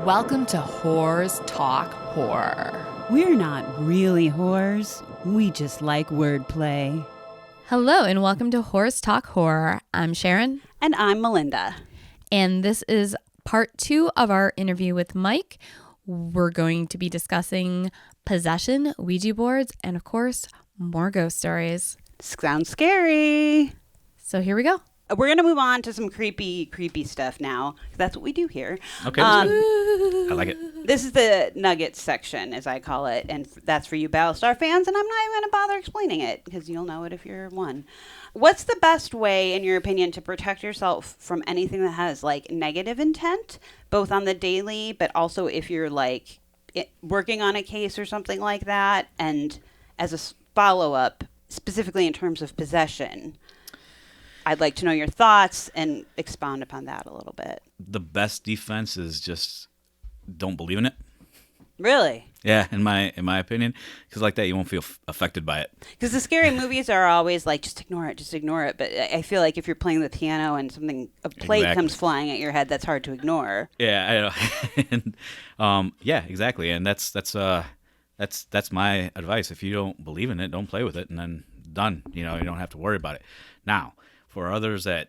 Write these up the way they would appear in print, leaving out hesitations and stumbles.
Welcome to Whores Talk Horror. We're not really whores. We just like wordplay. Hello and welcome to Whores Talk Horror. I'm Sharon. And I'm Melinda. And this is part 2 of our interview with Mike. We're going to be discussing possession, Ouija boards, and of course, more ghost stories. Sounds scary. So here we go. We're going to move on to some creepy stuff now. That's what we do here. Okay. I like it. This is the Nuggets section, as I call it. And that's for you Battlestar fans. And I'm not even going to bother explaining it because you'll know it if you're one. What's the best way, in your opinion, to protect yourself from anything that has like negative intent, both on the daily, but also if you're like working on a case or something like that? And as a follow-up, specifically in terms of possession, I'd like to know your thoughts and expound upon that a little bit. The best defense is just don't believe in it. Really? Yeah, in my opinion, because like that you won't feel affected by it. Because the scary movies are always like, just ignore it. But I feel like if you're playing the piano and a plate comes flying at your head, that's hard to ignore. Yeah, I know. And, yeah, exactly. And that's my advice. If you don't believe in it, don't play with it, and then done. You don't have to worry about it. Now, for others that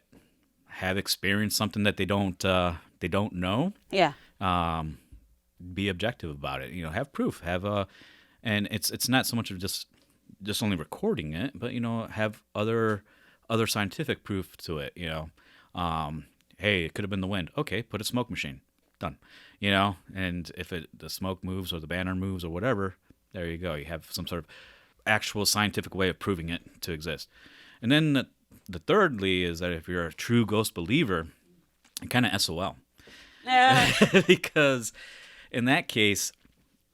have experienced something that they don't know, yeah, be objective about it. Have proof. And it's not so much of just only recording it, but have other scientific proof to it. Hey, it could have been the wind. Okay, put a smoke machine. Done. And if the smoke moves or the banner moves or whatever, there you go. You have some sort of actual scientific way of proving it to exist. And then the thirdly is that if you're a true ghost believer, kind of SOL. Because in that case,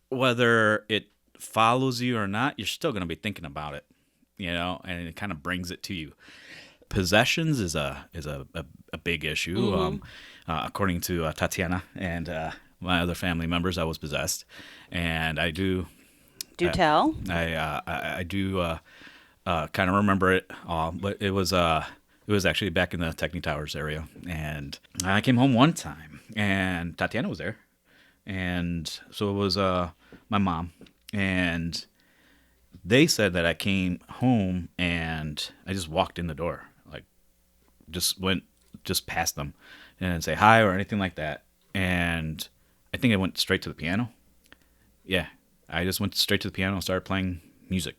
whether it follows you or not, you're still going to be thinking about it, and it kind of brings it to you. Possessions is a big issue. Mm-hmm. According to Tatiana and my other family members, I was possessed, and I do. Do tell. I do kind of remember it all, but it was actually back in the Techni Towers area, and I came home one time, and Tatiana was there, and so it was my mom, and they said that I came home and I just walked in the door, like just past them, and didn't say hi or anything like that, and I think I went straight to the piano. Yeah, I just went straight to the piano and started playing music,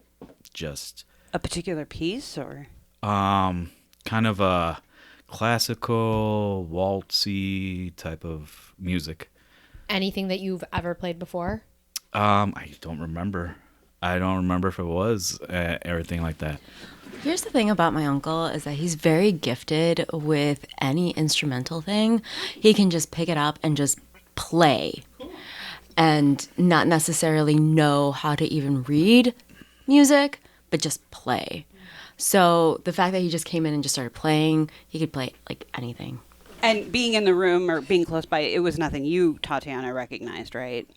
just. A particular piece, or? Kind of a classical, waltzy type of music. Anything that you've ever played before? I don't remember. I don't remember if it was everything like that. Here's the thing about my uncle is that he's very gifted with any instrumental thing. He can just pick it up and just play and not necessarily know how to even read music, but just play. So the fact that he just came in and just started playing, he could play like anything. And being in the room or being close by, it was nothing you, Tatiana, recognized, right?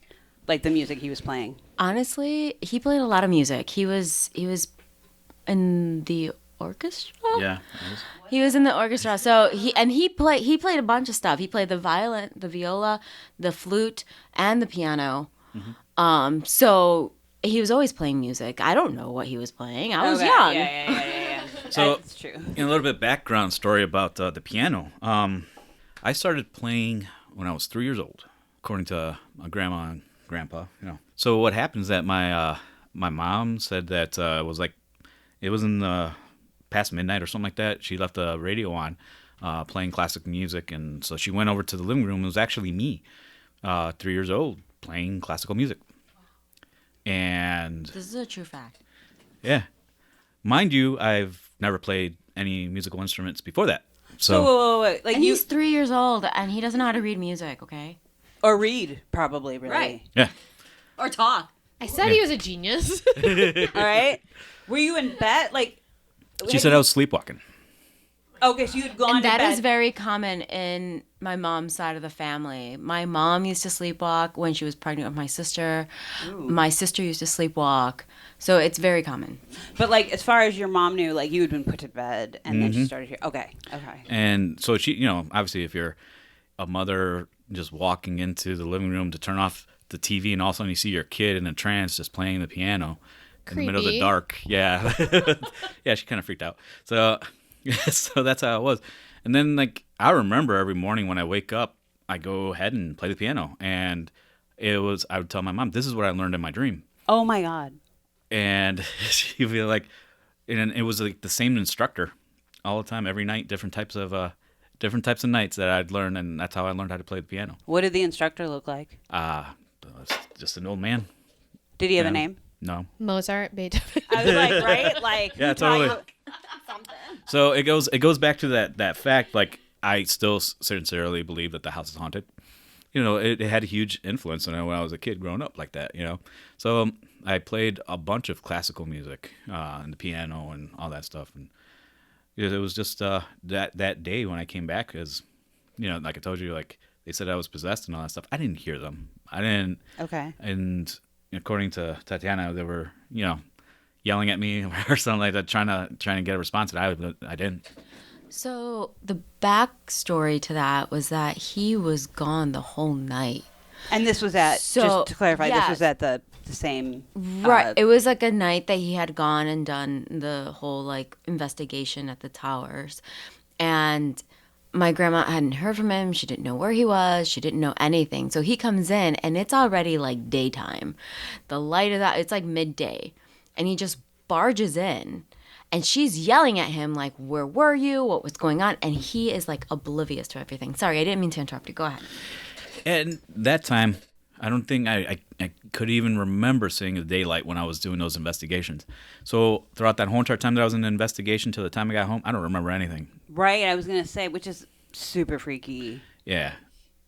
Like the music he was playing. Honestly, he played a lot of music. He was in the orchestra. Yeah, he was in the orchestra. So he played a bunch of stuff. He played the violin, the viola, the flute, and the piano. Mm-hmm. So he was always playing music. I don't know what he was playing. I was young. Yeah. So, that's true. A little bit of background story about the piano. I started playing when I was 3 years old, according to my grandma and grandpa. So what happened is that my mom said that it was in the past midnight or something like that. She left the radio on, playing classic music, and so she went over to the living room. It was actually me, 3 years old, playing classical music. And this is a true fact. Yeah. Mind you, I've never played any musical instruments before that. So wait. Like, and he's 3 years old and he doesn't know how to read music, okay? Or read, probably, really. Right. Yeah. Or talk. I said he was a genius. All right. Were you in bed? She said I was sleepwalking. Okay, so you'd gone and to bed. that is very common in my mom's side of the family. My mom used to sleepwalk when she was pregnant with my sister. Ooh. My sister used to sleepwalk. So it's very common. But as far as your mom knew, you had been put to bed and then she started here. Okay. And so she, obviously if you're a mother just walking into the living room to turn off the TV, and all of a sudden you see your kid in a trance just playing the piano in the middle of the Creepy. dark. Yeah. Yeah, she kind of freaked out. So so that's how it was. And then like I remember every morning when I wake up, I go ahead and play the piano, and I would tell my mom, this is what I learned in my dream. Oh my God. And she'd be like, and it was like the same instructor all the time, every night, different types of nights that I'd learn, and that's how I learned how to play the piano. What did the instructor look like? Just an old man. Did he have a Yeah. name? No. Mozart, Beethoven. I was like, right? Like, Yeah, who taught totally. you something? So it goes back to that fact. Like I still sincerely believe that the house is haunted. You know, it had a huge influence on me when I was a kid growing up like that. You know, so I played a bunch of classical music and the piano and all that stuff, and it was just that day when I came back, because you know, like I told you, like they said I was possessed and all that stuff. I didn't hear them. I didn't. Okay. And according to Tatiana, they were, you know, yelling at me or something like that, trying to get a response, and I didn't. So the backstory to that was that he was gone the whole night. And this was at, So, just to clarify, this yes. was at the same. Right. It was like a night that he had gone and done the whole like investigation at the towers. And my grandma hadn't heard from him. She didn't know where he was. She didn't know anything. So he comes in and it's already like daytime. The light of that, it's like midday. And he just barges in. And she's yelling at him like, where were you? What was going on? And he is like oblivious to everything. Sorry, I didn't mean to interrupt you. Go ahead. And that time, I don't think I could even remember seeing the daylight when I was doing those investigations. So throughout that whole entire time that I was in the investigation till the time I got home, I don't remember anything. Right. I was going to say, which is super freaky. Yeah.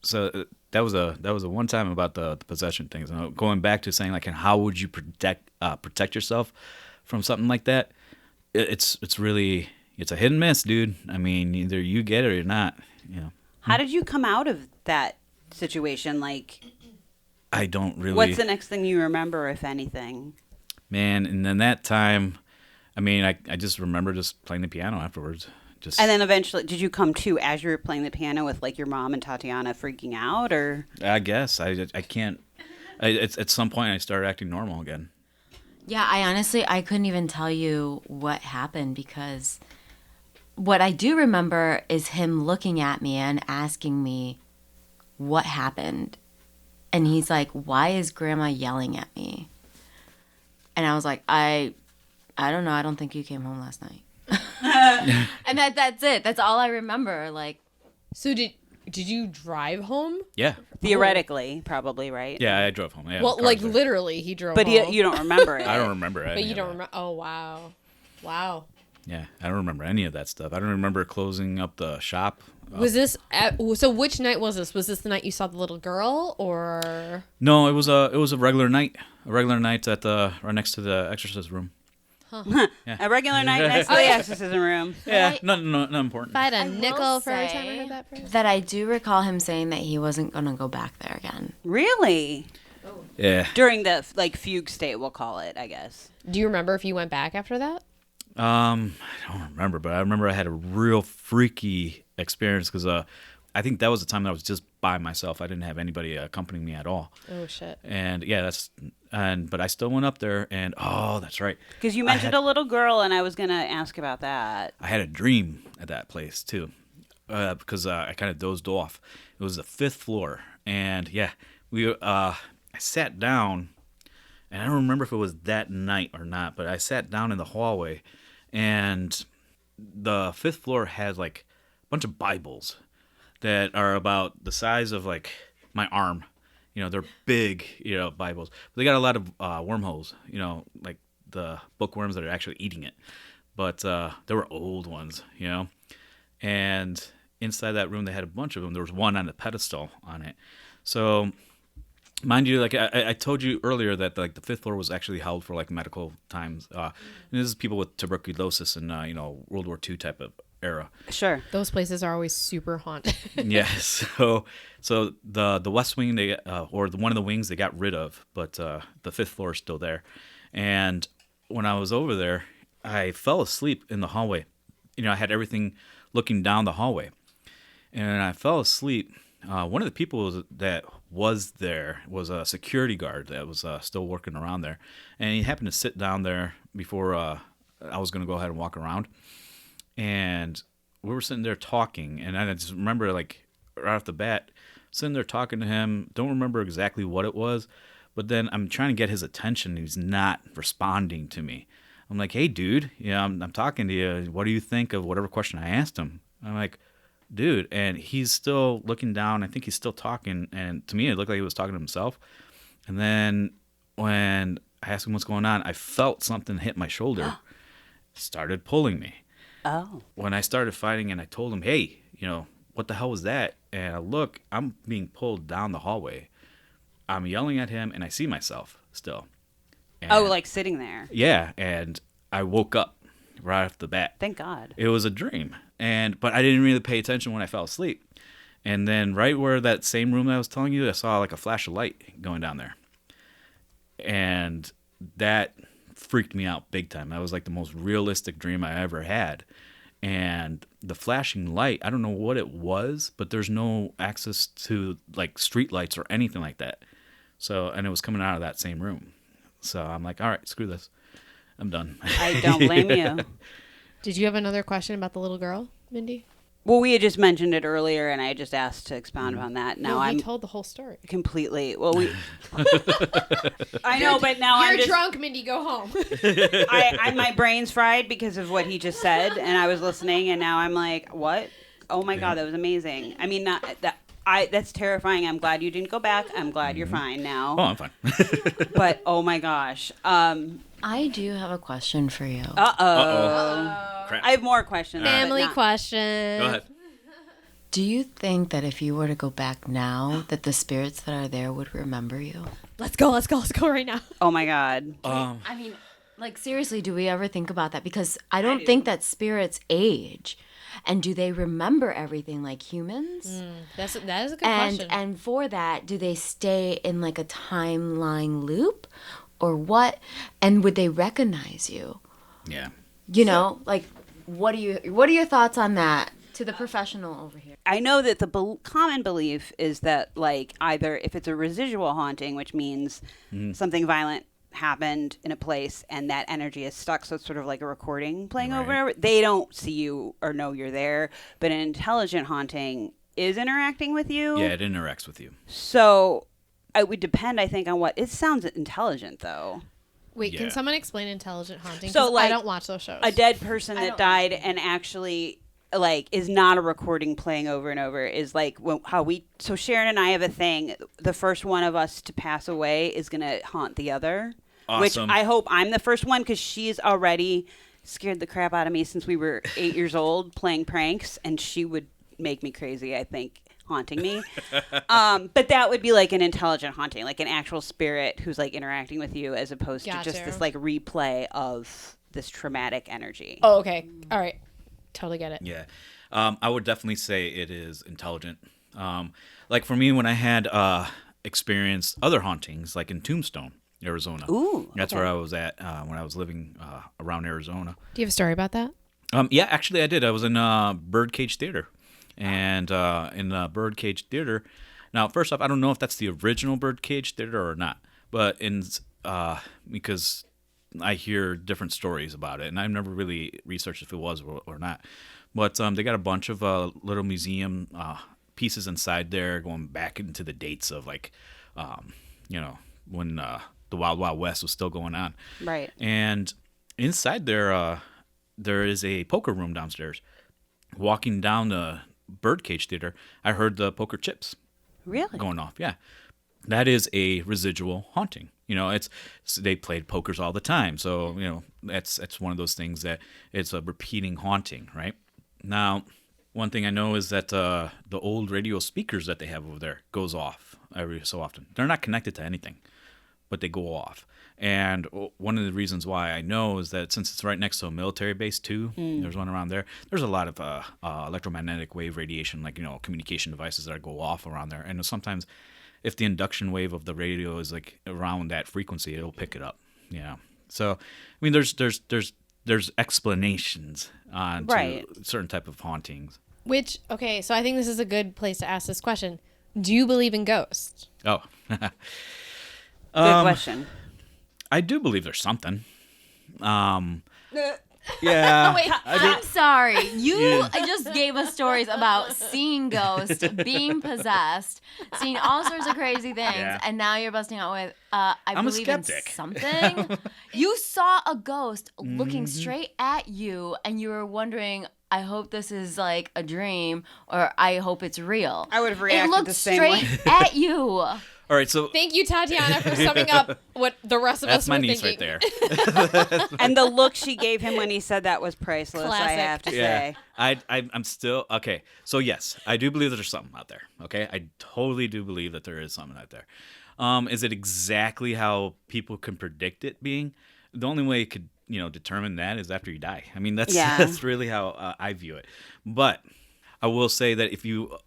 So that was a one time about the possession things. And going back to saying like, and how would you protect yourself from something like that? It's really a hit and miss, dude. I mean, either you get it or you're not. You know. How did you come out of that situation? Like, I don't really. what's the next thing you remember, if anything? Man, and then that time, I mean, I just remember just playing the piano afterwards. And then eventually, did you come to as you were playing the piano with like your mom and Tatiana freaking out, or? I guess I can't. It's at some point I started acting normal again. Yeah, I couldn't even tell you what happened, because what I do remember is him looking at me and asking me what happened. And he's like, why is grandma yelling at me? And I was like, I don't know. I don't think you came home last night. And that's it. That's all I remember. Like, So did you drive home? Yeah. Theoretically, probably, right? Yeah, I drove home. Yeah, Well, the car's like there. literally, he drove But home. you don't remember it. I don't remember any But you of don't that. remember. Oh wow, wow. Yeah, I don't remember any of that stuff. I don't remember closing up the shop. Was this so? Which night was this? Was this the night you saw the little girl, or? No, it was a regular night. A regular night at right next to the exorcist room. A regular night next to the exorcism room. Yeah, not important. If I had a I will nickel for every time I say heard that phrase. that I do recall him saying that he wasn't going to go back there again. Really? Yeah. During the like fugue state, we'll call it, I guess. Do you remember if you went back after that? I don't remember, but I remember I had a real freaky experience because I think that was the time that I was just by myself. I didn't have anybody accompanying me at all. Oh shit. And yeah, but I still went up there, and oh, that's right. Because you mentioned a little girl, and I was going to ask about that. I had a dream at that place too, because I kind of dozed off. It was the 5th floor, and yeah, I sat down, and I don't remember if it was that night or not, but I sat down in the hallway, and the 5th floor has like a bunch of Bibles that are about the size of like my arm. You know, they're big, Bibles. But they got a lot of wormholes, like the bookworms that are actually eating it. But there were old ones, And inside that room, they had a bunch of them. There was one on a pedestal on it. So, mind you, like I told you earlier that like the 5th floor was actually held for like medical times. And this is people with tuberculosis and, World War II type of era. Sure. Those places are always super haunted. Yes. So the West Wing one of the wings they got rid of, but the 5th floor is still there. And when I was over there, I fell asleep in the hallway. I had everything looking down the hallway, and I fell asleep. one of the people that was there was a security guard that was still working around there, and he happened to sit down there before I was going to go ahead and walk around, and we were sitting there talking, and I just remember like right off the bat sitting there talking to him. Don't remember exactly what it was, but then I'm trying to get his attention, and he's not responding to me. I'm like, hey, dude, I'm talking to you. What do you think of whatever question I asked him? I'm like, dude, and he's still looking down. I think he's still talking, and to me, it looked like he was talking to himself. And then when I asked him what's going on, I felt something hit my shoulder, started pulling me. Oh. When I started fighting, and I told him, hey, what the hell was that? And I look, I'm being pulled down the hallway. I'm yelling at him, and I see myself still. And, like sitting there. Yeah, and I woke up right off the bat. Thank God. It was a dream, but I didn't really pay attention when I fell asleep. And then right where that same room that I was telling you, I saw like a flash of light going down there. And that freaked me out big time. That was like the most realistic dream I ever had. And the flashing light, I don't know what it was, but there's no access to like street lights or anything like that. So, and it was coming out of that same room. So I'm like, all right, screw this. I'm done. I don't blame you. Did you have another question about the little girl, Mindy? Well, we had just mentioned it earlier, and I just asked to expound upon that. Now No, he I'm told the whole story. completely. Well, I know, but now I'm You're just. drunk, Mindy. Go home. My brain's fried because of what he just said, and I was listening, and now I'm like, what? Oh my God, that was amazing. I mean, that's terrifying. I'm glad you didn't go back. I'm glad you're fine now. Oh, I'm fine. But oh my gosh. I do have a question for you. Crap. I have more questions. but Family not- question. Go ahead. Do you think that if you were to go back now, that the spirits that are there would remember you? Let's go right now. Oh my God. I mean, like, seriously, do we ever think about that? Because I don't think that spirits age. And do they remember everything like humans? That is a good question. And for that, do they stay in like a timeline loop or what? And would they recognize you? Yeah. Like, what are your thoughts on that to the professional over here? I know that the common belief is that, like, either if it's a residual haunting, which means something violent happened in a place and that energy is stuck, so it's sort of like a recording playing over and over, they don't see you or know you're there. But an intelligent haunting is interacting with you. Yeah, it interacts with you. So it would depend, I think, on what. It sounds intelligent, though. Wait, Yeah. can someone explain intelligent haunting? So, 'Cause like, I don't watch those shows. A dead person that died and actually, like, is not a recording playing over and over is like so Sharon and I have a thing. The first one of us to pass away is going to haunt the other. Awesome. Which I hope I'm the first one, because she's already scared the crap out of me since we were 8 years old playing pranks, and she would make me crazy, I think, haunting me. But that would be like an intelligent haunting, like an actual spirit who's like interacting with you, as opposed to just Gotcha. this like replay of this traumatic energy. Oh, okay. All right. Totally get it. Yeah. I would definitely say it is intelligent. Like for me, when I had experienced other hauntings, like in Tombstone, Arizona. Ooh, That's okay. where I was at when I was living around Arizona. Do you have a story about that? Yeah, actually I did. I was in Birdcage Theater. And in the Birdcage Theater, now, first off, I don't know if that's the original Birdcage Theater or not, but because I hear different stories about it, and I've never really researched if it was or not. But they got a bunch of little museum pieces inside there, going back into the dates of like, when the Wild Wild West was still going on. Right. And inside there, there is a poker room downstairs. Walking down the Birdcage Theater, I heard the poker chips Really? going off. Yeah, that is a residual haunting. They played pokers all the time, so that's one of those things that it's a repeating haunting, right? Now, one thing I know is that the old radio speakers that they have over there goes off every so often. They're not connected to anything, but they go off. And one of the reasons why I know is that since it's right next to a military base too, there's one around there. There's a lot of electromagnetic wave radiation, like communication devices that go off around there. And sometimes, if the induction wave of the radio is like around that frequency, it'll pick it up. Yeah. So, I mean, there's explanations on Right. to certain type of hauntings. Okay, so I think this is a good place to ask this question. Do you believe in ghosts? Oh. Good question. I do believe there's something. Yeah. Wait, I'm sorry. You just gave us stories about seeing ghosts, being possessed, seeing all sorts of crazy things, and now you're busting out with, I'm believe a in skeptic. something. You saw a ghost looking straight at you, and you were wondering, I hope this is like a dream, or I hope it's real. I would have reacted it looked the same way. straight at you. All right, so Thank you, Tatiana, for summing up what the rest of that's us my were niece thinking. right there. And the look she gave him when he said that was priceless, I Classic. have to Yeah, say. I'm still okay. So yes, I do believe there's something out there. Okay, I totally do believe that there is something out there. Is it exactly how people can predict it being? The only way you could determine that is after you die. I mean, that's really how I view it. But I will say that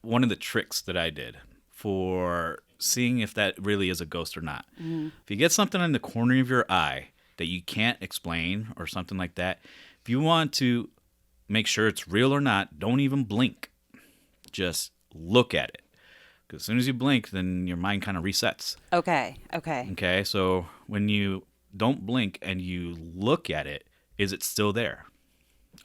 one of the tricks that I did for seeing if that really is a ghost or not, if you get something in the corner of your eye that you can't explain or something like that, if you want to make sure it's real or not, don't even blink. Just look at it. Because as soon as you blink, then your mind kind of resets. Okay. Okay, so when you don't blink and you look at it, is it still there?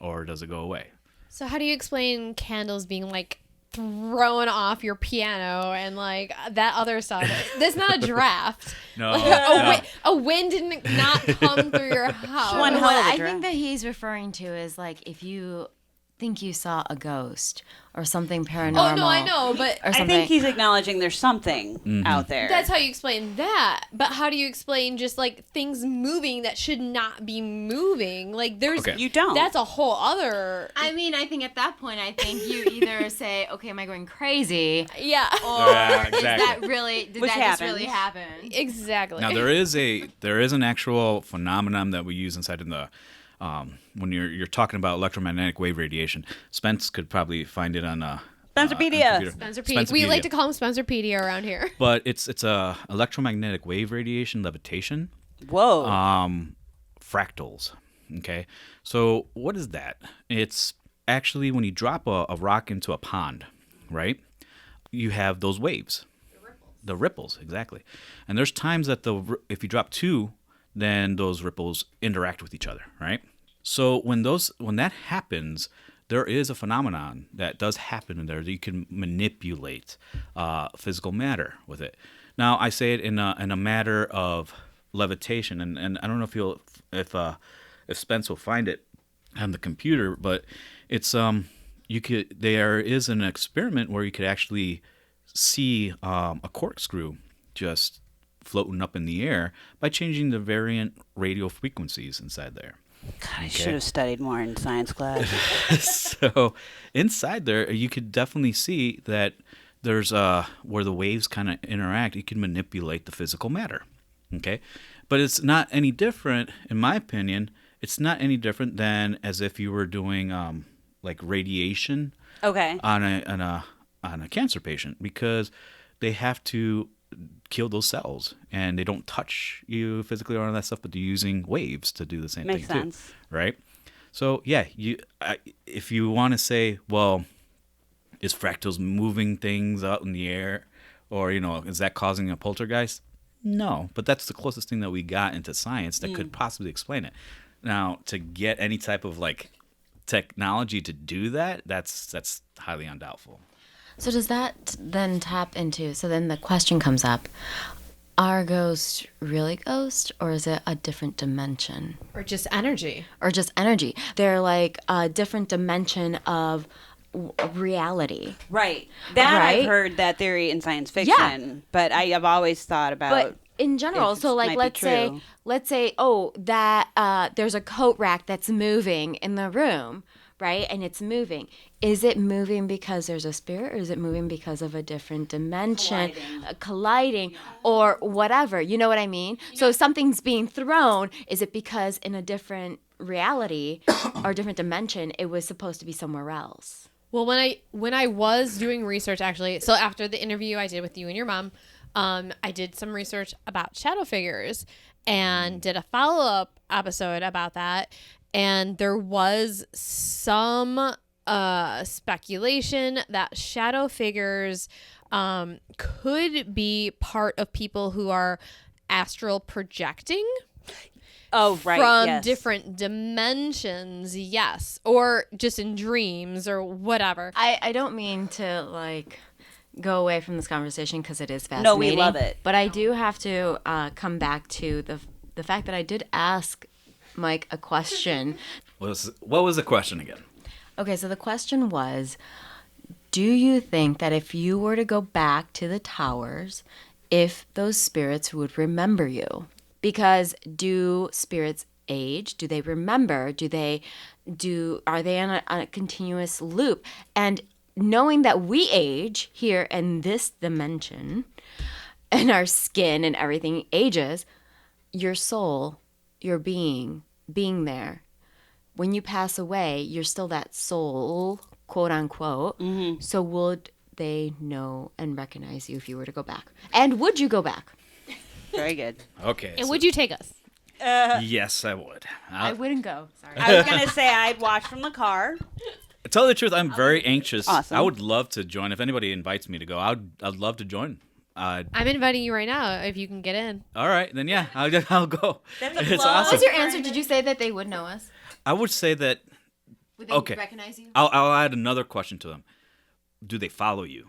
Or does it go away? So how do you explain candles being like thrown off your piano and like that other stuff? That's not a draft. No, Like a wind did not come through your house. One hell What of a I draft. think that he's referring to is like if you think you saw a ghost or something paranormal. Oh no, I know, but Or I something. think he's acknowledging there's something out there. that's how you explain that. But how do you explain just like things moving that should not be moving? Like there's Okay. You don't. That's a whole other. I mean, I think at that point, I think you either say, "Okay, am I going crazy?" Yeah. Or Yeah, is that exactly. really? Did Which that just really happens. happen? Exactly. Now there is an actual phenomenon that we use inside in the when you're talking about electromagnetic wave radiation. Spence could probably find it on Spencerpedia. computer. Spencerpedia. We like to call him Spencerpedia around here. But it's a electromagnetic wave radiation levitation. Whoa. Fractals. Okay, so what is that? It's actually when you drop a rock into a pond, right? You have those waves. The ripples, exactly. And there's times that if you drop two, then those ripples interact with each other, right? So when that happens, there is a phenomenon that does happen in there that you can manipulate physical matter with it. Now I say it in a matter of levitation, and I don't know if Spence will find it on the computer, but it's there is an experiment where you could actually see a corkscrew just floating up in the air by changing the variant radio frequencies inside there. God, I should have studied more in science class. So inside there, you could definitely see that there's where the waves kind of interact. You can manipulate the physical matter. Okay, but it's not any different, in my opinion. It's not any different than as if you were doing like radiation Okay. on a cancer patient, because they have to kill those cells and they don't touch you physically or all that stuff, but they're using waves to do the same Makes thing sense. too, right? So yeah, if you want to say, well, is fractals moving things out in the air, or is that causing a poltergeist? No, but that's the closest thing that we got into science that could possibly explain it. Now, to get any type of like technology to do that, that's highly undoubtful. So does that then tap into? So then the question comes up: are ghosts really ghosts, or is it a different dimension, Or just energy. or just energy? They're like a different dimension of reality. Right. That Right? I've heard that theory in science fiction, but I have always thought about. But in general, if so it like might be let's true. say, oh, that there's a coat rack that's moving in the room, right? And it's moving. Is it moving because there's a spirit, or is it moving because of a different dimension, colliding or whatever? You know what I mean? So if something's being thrown, is it because in a different reality or different dimension, it was supposed to be somewhere else? Well, when I was doing research, actually, so after the interview I did with you and your mom, I did some research about shadow figures and did a follow-up episode about that. And there was some speculation that shadow figures could be part of people who are astral projecting. Oh, right. From yes. different dimensions, yes. Or just in dreams or whatever. I don't mean to, like, go away from this conversation because it is fascinating. No, we love it. But I do have to come back to the fact that I did ask Mike a question. What was the question again? Okay, so the question was, do you think that if you were to go back to the towers, if those spirits would remember you? Because do spirits age? Do they remember? Are they on a continuous loop? And knowing that we age here in this dimension, and our skin and everything ages, your soul, your being there, when you pass away, you're still that soul, quote unquote. Mm-hmm. So would they know and recognize you if you were to go back? And would you go back? Very good. Okay. And would you take us? Yes, I would. I wouldn't go. Sorry. I was going to say I'd watch from the car. To tell you the truth, I'm very anxious. Awesome. I would love to join. If anybody invites me to go, I'd love to join. I'm inviting you right now if you can get in. All right, then yeah, I'll go. That's a It's plug. What awesome. was your answer? Did you say that they would know us? I would say that. Would they Okay. recognize you? I'll add another question to them. Do they follow you?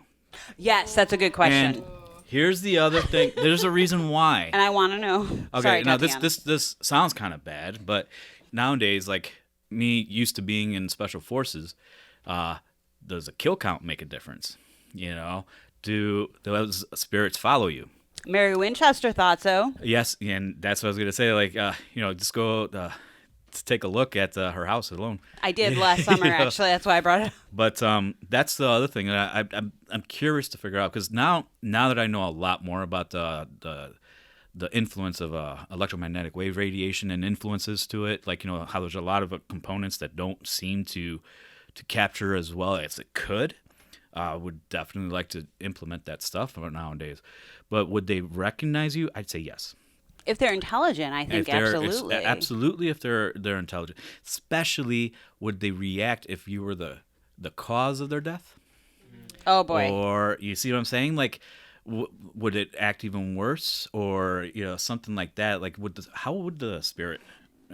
Yes, that's a good question. And here's the other thing. There's a reason why. And I want to know. Okay, Sorry, now Tatiana. this sounds kind of bad, but nowadays, like me used to being in special forces, does a kill count make a difference? You know, do those spirits follow you? Mary Winchester thought so. Yes, and that's what I was gonna say. Like, just go to take a look at her house alone. I did last summer, You know? actually. That's why I brought it up. But that's the other thing that I'm curious to figure out, because now that I know a lot more about the influence of electromagnetic wave radiation and influences to it, like, you know, how there's a lot of components that don't seem to capture as well as it could. Would definitely like to implement that stuff nowadays. But would they recognize you? I'd say yes. If they're intelligent, I think absolutely. Absolutely, if they're intelligent. Especially, would they react if you were the cause of their death? Oh, boy. Or, you see what I'm saying? Like, would it act even worse? Or, you know, something like that. Like, how would the spirit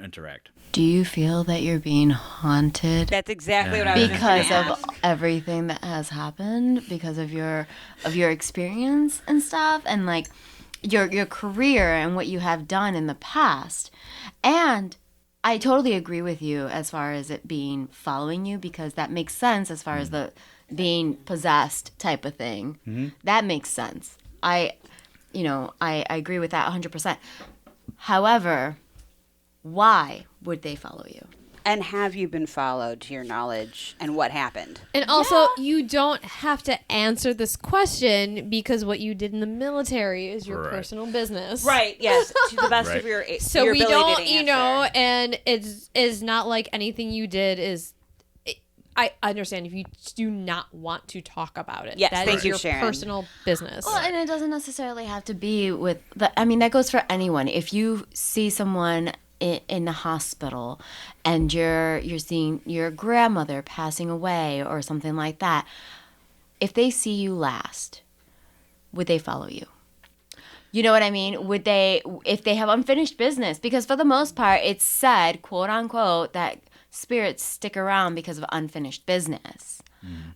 interact? Do you feel that you're being haunted That's exactly what I was because gonna of ask. everything that has happened, because of your experience and stuff, and like your career and what you have done in the past? And I totally agree with you as far as it being following you, because that makes sense as far as the being possessed type of thing. Mm-hmm. That makes sense. I agree with that 100%. However, why would they follow you? And have you been followed, to your knowledge, and what happened? And also, you don't have to answer this question because what you did in the military is your Right. personal business. Right, yes, to the best Right. of your So your we ability don't, to answer. and it's not like anything you did is. I understand if you do not want to talk about it. Yes, that thank is you, your Sharon. personal business. Well, and it doesn't necessarily have to be with that goes for anyone. If you see someone in the hospital and you're seeing your grandmother passing away or something like that, if they see you last, would they follow you? You know what I mean? Would they, if they have unfinished business? Because for the most part, it's said, quote unquote, that spirits stick around because of unfinished business,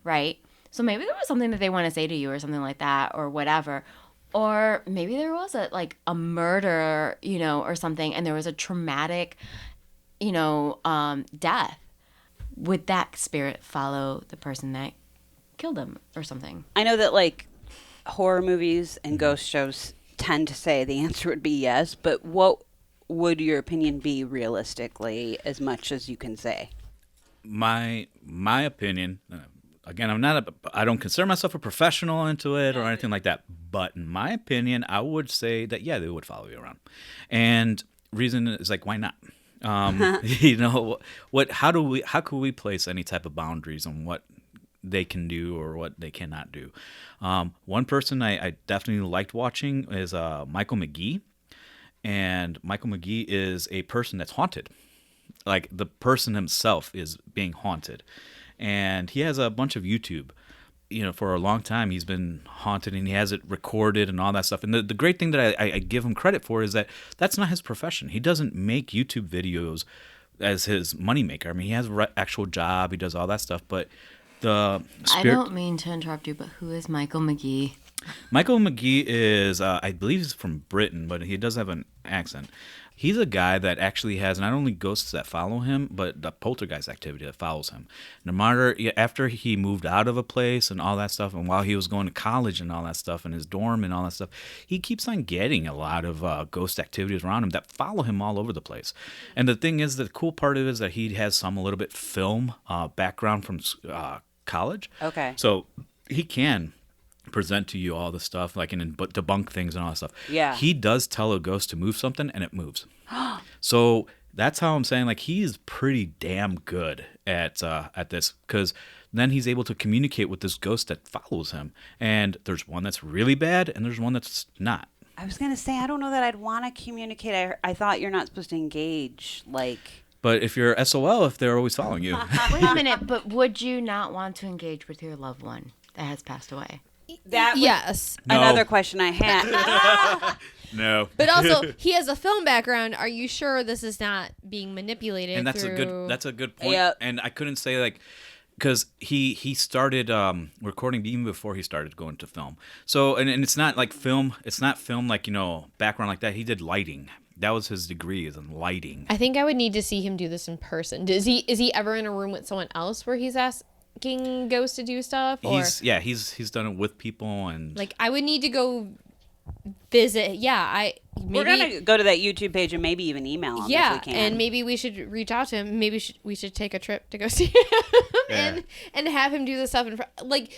right? So maybe there was something that they want to say to you or something like that or whatever. Or maybe there was a murder, you know, or something, and there was a traumatic, you know, death. Would that spirit follow the person that killed them or something? I know that, like, horror movies and ghost shows tend to say the answer would be yes, but what would your opinion be realistically, as much as you can say? My opinion, again, I don't consider myself a professional into it or anything like that. But in my opinion, I would say that, yeah, they would follow you around. And reason is, like, why not? You know, how could we place any type of boundaries on what they can do or what they cannot do? One person I definitely liked watching is Michael McGhee. And Michael McGhee is a person that's haunted. Like, the person himself is being haunted. And he has a bunch of YouTube for a long time he's been haunted, and he has it recorded and all that stuff. And the great thing that I give him credit for is that that's not his profession. He doesn't make YouTube videos as his moneymaker. I mean, he has an actual job. He does all that stuff. But the spirit... I don't mean to interrupt you, but who is Michael McGhee? Michael McGhee is, I believe he's from Britain, but he does have an accent. He's a guy that actually has not only ghosts that follow him, but the poltergeist activity that follows him. No matter, after he moved out of a place and all that stuff, and while he was going to college and all that stuff, and his dorm and all that stuff, he keeps on getting a lot of ghost activities around him that follow him all over the place. And the thing is, the cool part of it is that he has some a little bit film background from college. Okay. So he can present to you all the stuff, like, and debunk things and all that stuff. Yeah. He does tell a ghost to move something, and it moves. So that's how I'm saying, like, he's pretty damn good at this, because then he's able to communicate with this ghost that follows him. And there's one that's really bad, and there's one that's not. I was going to say, I don't know that I'd want to communicate. I thought you're not supposed to engage, like... But if you're SOL, if they're always following you. Wait a minute, but would you not want to engage with your loved one that has passed away? That was Yes. another question I had. No. But also, he has a film background. Are you sure this is not being manipulated? And that's through... a good point. Yep. And I couldn't say, like, because he started recording even before he started going to film. So and it's not like film. It's not film like, background like that. He did lighting. That was his degree, is in lighting. I think I would need to see him do this in person. Is he ever in a room with someone else where he's asking ghosts to do stuff? Or He's done it with people, and like, I would need to go visit. Yeah, We're going to go to that YouTube page and maybe even email him if we can. and maybe we should reach out to him. Maybe we should take a trip to go see him and have him do the stuff in front. Like,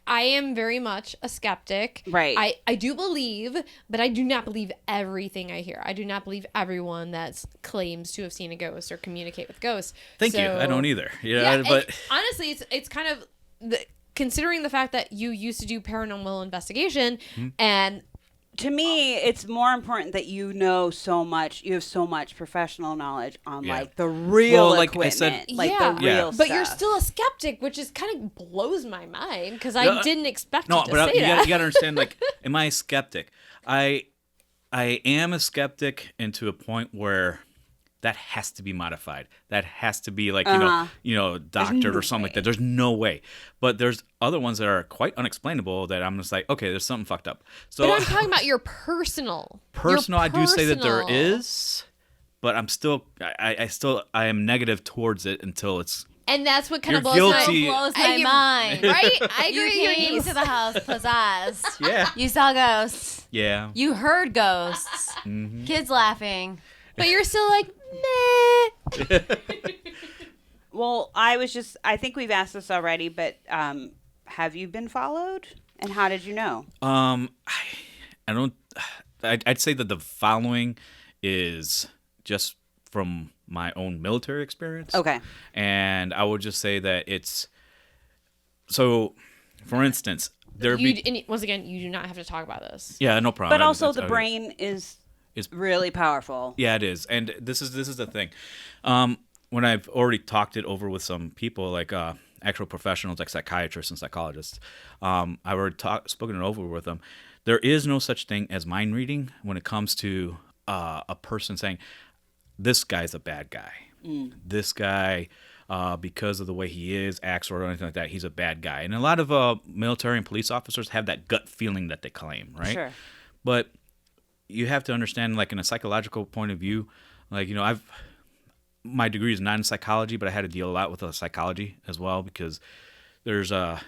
I am very much a skeptic. Right. I do believe, but I do not believe everything I hear. I do not believe everyone that claims to have seen a ghost or communicate with ghosts. Thank you. I don't either. Yeah, but honestly, it's kind of considering the fact that you used to do paranormal investigation, and to me, it's more important that you know so much. You have so much professional knowledge on like the real equipment, the real stuff. But you're still a skeptic, which is kind of blows my mind because I didn't expect you to say that. You got to understand. Like, am I a skeptic? I am a skeptic, and to a point where that has to be modified. That has to be like doctored or something like that. There's no way. But there's other ones that are quite unexplainable that I'm just like, okay, there's something fucked up. So, but I'm talking about your personal. I do say that there is, but I'm still, I am negative towards it until it's. And that's what kind of blows my mind. Right? I agree. You came to the house pizzazz. Yeah. You saw ghosts. Yeah. You heard ghosts. Mm-hmm. Kids laughing. But you're still like, meh. Well, I think we've asked this already, but have you been followed? And how did you know? I'd say that the following is just from my own military experience. Okay. And I would just say that it's, so, for instance, once again, you do not have to talk about this. Yeah, no problem. But also the brain is really powerful. Yeah, it is. And this is the thing. When I've already talked it over with some people, like actual professionals, like psychiatrists and psychologists, I've already spoken it over with them. There is no such thing as mind reading when it comes to a person saying, this guy's a bad guy. This guy, because of the way he is, acts, or anything like that, he's a bad guy. And a lot of military and police officers have that gut feeling that they claim, right? Sure. But you have to understand, like, in a psychological point of view, like, my degree is not in psychology, but I had to deal a lot with psychology as well, because there's I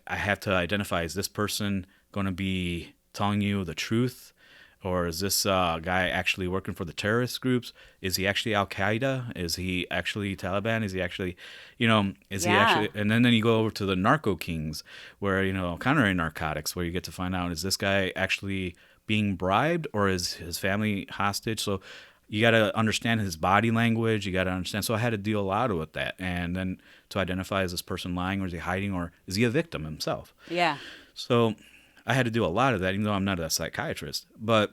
have to identify, is this person going to be telling you the truth, or is this guy actually working for the terrorist groups? Is he actually Al-Qaeda? Is he actually Taliban? Is he actually, he actually, and then you go over to the narco kings, where, countering narcotics, where you get to find out, is this guy actually being bribed, or is his family hostage? So you got to understand his body language. You got to understand. So I had to deal a lot with that. And then to identify, is this person lying, or is he hiding, or is he a victim himself? Yeah. So I had to do a lot of that, even though I'm not a psychiatrist. But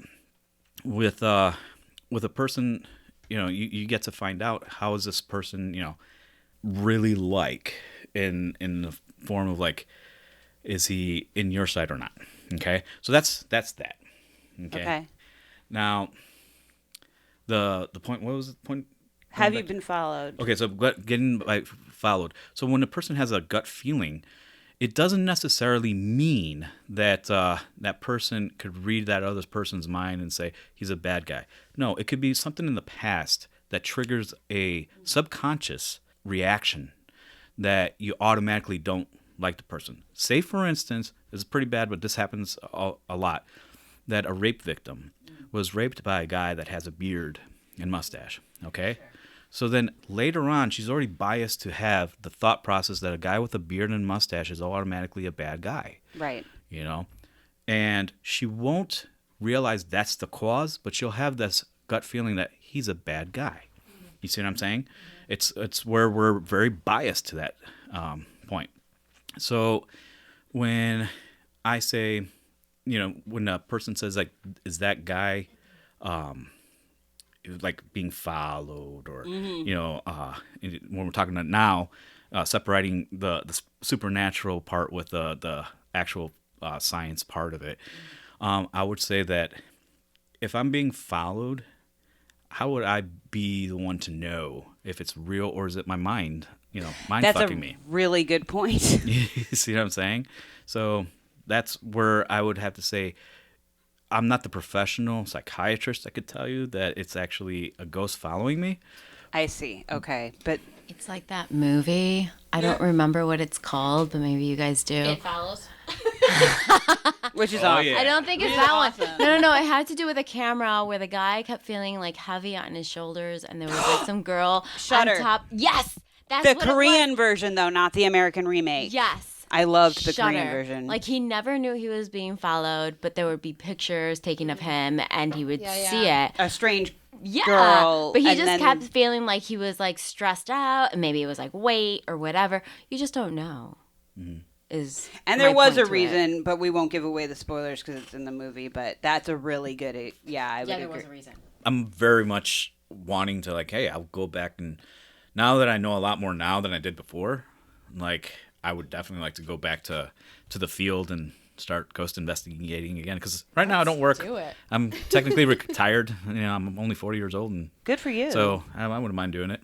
with a person, you get to find out, how is this person, really like, in the form of, like, is he in your sight or not? Okay, so that's that. Okay. Now, the point. What was the point? Have you been followed? Okay, so getting followed. So when a person has a gut feeling, it doesn't necessarily mean that that person could read that other person's mind and say he's a bad guy. No, it could be something in the past that triggers a subconscious reaction that you automatically don't like the person. Say, for instance, this is pretty bad, but this happens a lot, that a rape victim was raped by a guy that has a beard and mustache, okay? Sure. So then later on, she's already biased to have the thought process that a guy with a beard and mustache is automatically a bad guy. Right. You know? And she won't realize that's the cause, but she'll have this gut feeling that he's a bad guy. You see what I'm saying? It's where we're very biased to that point. So when I say, you know, when a person says, like, is that guy like being followed, or you know, when we're talking about now, separating the supernatural part with the actual science part of it, I would say that if I'm being followed, how would I be the one to know if it's real, or is it my mind? You know, fucking me. That's a really good point. You see what I'm saying? So that's where I would have to say, I'm not the professional psychiatrist that could tell you that it's actually a ghost following me. I see. Okay. But It's like that movie. I don't remember what it's called, but maybe you guys do. It follows. which is awesome. yeah. I don't think it's that one. No. It had to do with a camera where the guy kept feeling like heavy on his shoulders, and there was like some girl Shudder. on top. Yes, that's The what it Korean was. version, though, not the American remake. Yes. I loved the Shudder. Korean version. Like, he never knew he was being followed, but there would be pictures taken of him, and he would see it. a strange Yeah, girl. but he and just then- kept feeling like he was like stressed out, and maybe it was like weight or whatever. You just don't know. Is And there my was point a to it. reason, but we won't give away the spoilers because it's in the movie. But that's a really good. I would agree. reason. I'm very much wanting to, like, hey, I'll go back, and now that I know a lot more now than I did before, like, I would definitely like to go back to the field and start ghost investigating again. Because right now I don't work. do it. I'm technically retired. You know, I'm only 40 years old, and Good for you. so I wouldn't mind doing it.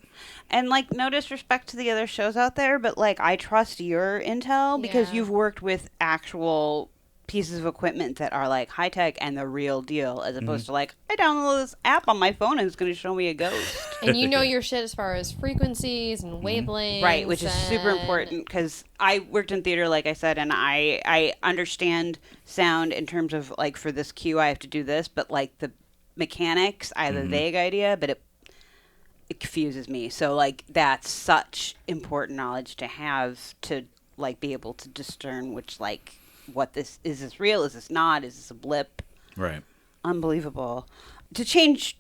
And like, no disrespect to the other shows out there, but like, I trust your intel because Yeah. you've worked with actual pieces of equipment that are like high tech and the real deal, as opposed to like, I download this app on my phone and it's going to show me a ghost. And you know your shit as far as frequencies and wavelengths. Right, which is super and- important because I worked in theater, like I said, and I understand sound in terms of like, for this cue I have to do this, but like the mechanics, I have a vague idea, but it confuses me. So like, that's such important knowledge to have to like be able to discern which, like, what this is. This real? Is this not? Is this a blip? Right. Unbelievable. To change,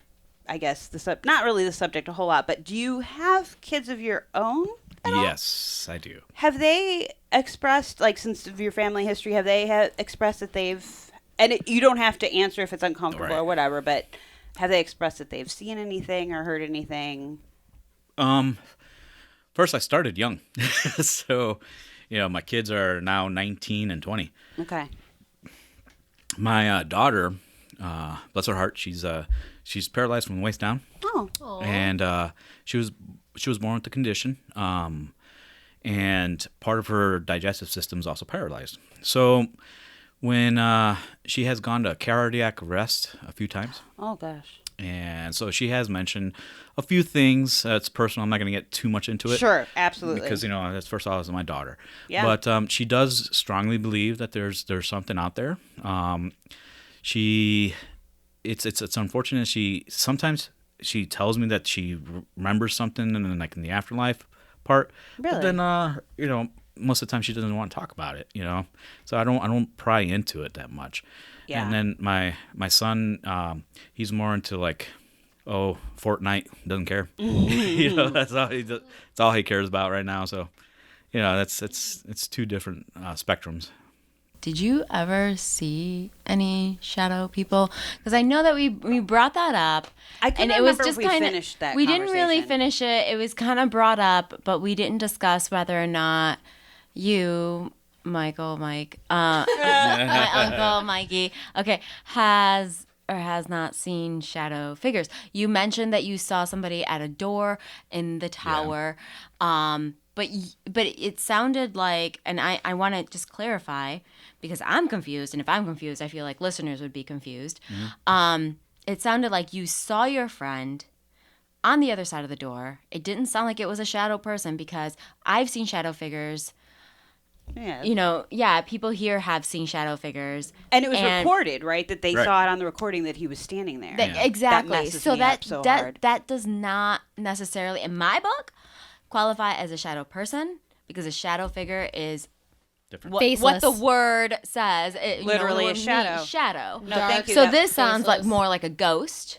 I guess, not really the subject a whole lot, but do you have kids of your own? Yes, I do. Have they expressed, like, since of your family history, have they expressed that they've, and you don't have to answer if it's uncomfortable Right. or whatever, but have they expressed that they've seen anything or heard anything? First, I started young. So, you know, my kids are now 19 and 20. Okay. My daughter, bless her heart, she's paralyzed from the waist down. Oh. And she was born with the condition, and part of her digestive system is also paralyzed. So when she has gone to cardiac arrest a few times, Oh, gosh. and so she has mentioned a few things. It's personal. I'm not going to get too much into it. Sure, absolutely. Because, you know, that's first of all, it's my daughter. Yeah. But she does strongly believe that there's something out there. It's unfortunate. Sometimes she tells me that she remembers something, and then like in the afterlife part. Really? But then you know, most of the time she doesn't want to talk about it. You know, so I don't pry into it that much. Yeah. And then my son, he's more into like, Fortnite, doesn't care. You know, that's all he cares about right now. So, you know, it's two different spectrums. Did you ever see any shadow people? Because I know that we brought that up. I couldn't and it was remember just if we kinda, finished that We didn't really conversation. finish it. It was kind of brought up, but we didn't discuss whether or not you my uncle Mikey, okay, has or has not seen shadow figures. You mentioned that you saw somebody at a door in the tower, but it sounded like, and I want to just clarify because I'm confused, and if I'm confused, I feel like listeners would be confused. It sounded like you saw your friend on the other side of the door. It didn't sound like it was a shadow person because I've seen shadow figures. Yeah. People here have seen shadow figures. And it was recorded, right? That they saw it on the recording that he was standing there. Exactly. That messes me up so hard. That does not necessarily, in my book, qualify as a shadow person because a shadow figure is Different. what the word says. Literally a shadow. Shadow. No, thank you. So That's this sounds like faceless. more like a ghost.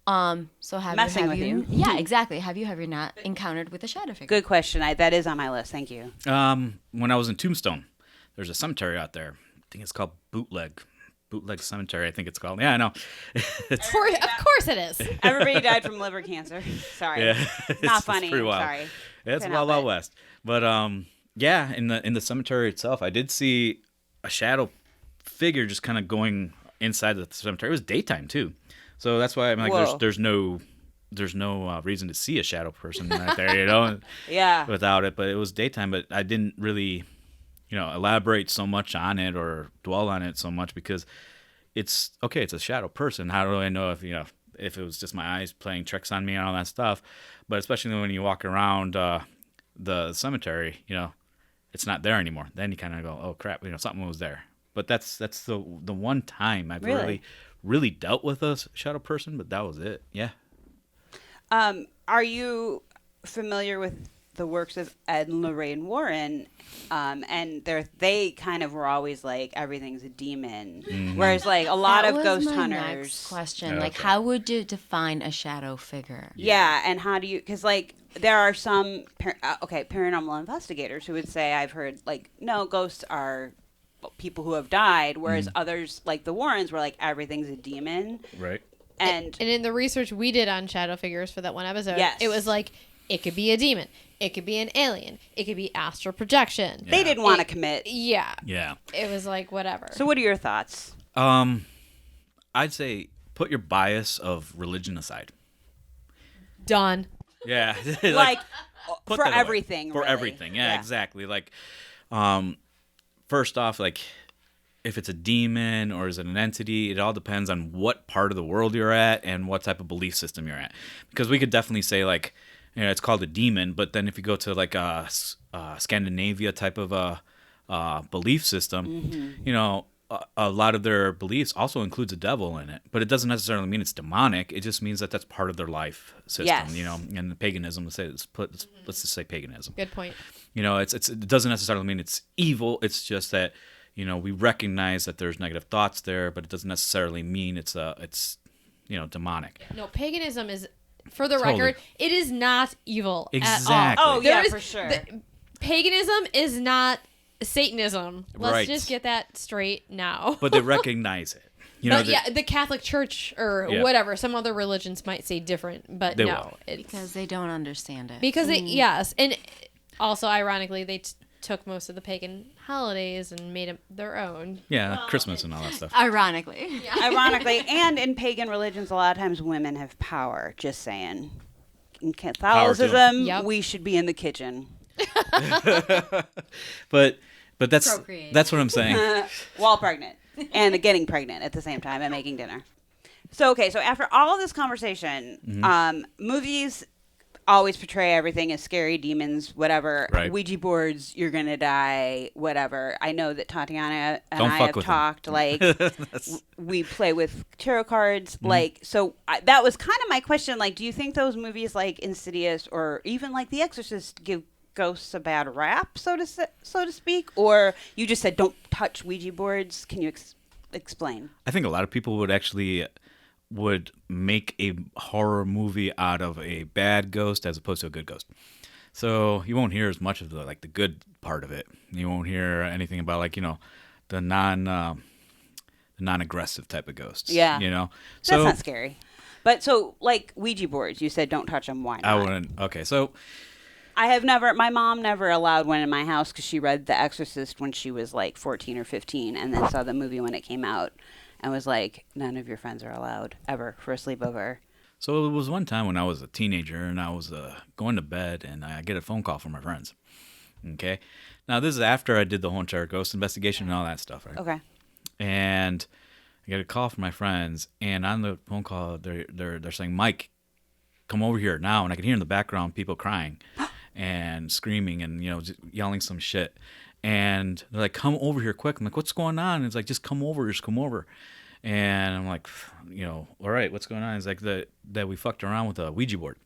So have Messing have with you. Yeah, exactly. Have you not encountered with a shadow figure? Good question. That is on my list. Thank you. When I was in Tombstone, there's a cemetery out there. I think it's called Bootleg Cemetery, I think it's called. Yeah, I know. Of course it is. Everybody died from liver cancer. Sorry. Yeah, Not funny. It's pretty wild. Sorry. Yeah, it's Couldn't Wild help Wild it. West. But yeah, in the cemetery itself, I did see a shadow figure just kind of going inside the cemetery. It was daytime too, so that's why I'm like, Whoa. there's no reason to see a shadow person right there, Yeah. without it. But it was daytime, but I didn't really, elaborate so much on it or dwell on it so much because it's a shadow person. How do I know if it was just my eyes playing tricks on me and all that stuff? But especially when you walk around the cemetery, it's not there anymore. Then you kind of go, oh crap, something was there. But that's the one time I've really dealt with a shadow person, but that was it. Yeah. Are you familiar with the works of Ed and Lorraine Warren? And they kind of were always like everything's a demon, whereas like a lot That of was ghost my hunters. Next question, Okay. like, how would you define a shadow figure? Yeah, and how do you? Because like there are some paranormal investigators who would say I've heard like no, ghosts are people who have died, whereas others like the Warrens were like everything's a demon. Right. And in the research we did on shadow figures for that one episode, Yes. it was like it could be a demon, it could be an alien, it could be astral projection. they didn't want to commit. Yeah. Yeah. It was like whatever. So what are your thoughts? I'd say put your bias of religion aside. Done. Yeah. Like put for that away. everything. For really. everything. Yeah, exactly. Like, first off, like, if it's a demon or is it an entity, it all depends on what part of the world you're at and what type of belief system you're at. Because we could definitely say, like, it's called a demon, but then if you go to, like, a Scandinavia type of a belief system, a lot of their beliefs also includes a devil in it. But it doesn't necessarily mean it's demonic. It just means that that's part of their life system, Yes. And the paganism, let's just say paganism. Good point. It doesn't necessarily mean it's evil. It's just that, we recognize that there's negative thoughts there, but it doesn't necessarily mean it's demonic. No, paganism is, for the Totally. record, it is not evil Exactly. at all. Oh yeah, There is- for sure. Paganism is not Satanism. Let's Right. just get that straight now. But they recognize it. But the Catholic Church or Yeah. whatever, some other religions might say different, but They no, will. it's Because they don't understand it. because yes, and also ironically they took most of the pagan holidays and made them their own. Yeah, Christmas and all that stuff. Ironically. Ironically, and in pagan religions, a lot of times women have power. Just saying. In Catholicism, Yep. we should be in the kitchen. But that's Procreate. that's what I'm saying. While pregnant. And getting pregnant at the same time and making dinner. So after all of this conversation, movies always portray everything as scary, demons, whatever. Right. Ouija boards, you're going to die, whatever. I know that Tatiana and Don't I fuck have with them. talked, like, we play with tarot cards. Like, so that was kind of my question. Like, do you think those movies like Insidious or even like The Exorcist give ghosts a bad rap, so to speak? Or you just said don't touch Ouija boards? Can you explain? I think a lot of people would make a horror movie out of a bad ghost as opposed to a good ghost. So you won't hear as much of the good part of it. You won't hear anything about the non-aggressive type of ghosts. Yeah. So That's not scary. But so like Ouija boards, you said don't touch them. Why not? I wouldn't. Okay, so My mom never allowed one in my house because she read The Exorcist when she was like 14 or 15 and then saw the movie when it came out and was like, none of your friends are allowed ever for a sleepover. So it was one time when I was a teenager and I was going to bed and I get a phone call from my friends. Okay. Now this is after I did the whole entire ghost investigation and all that stuff, right? Okay. And I get a call from my friends, and on the phone call, they're saying, "Mike, come over here now." And I can hear in the background people crying and screaming and just yelling some shit. And they're like, "Come over here quick." I'm like, "What's going on?" And it's like, "Just come over, just come over." And I'm like, all right, what's going on? It's like that we fucked around with a Ouija board.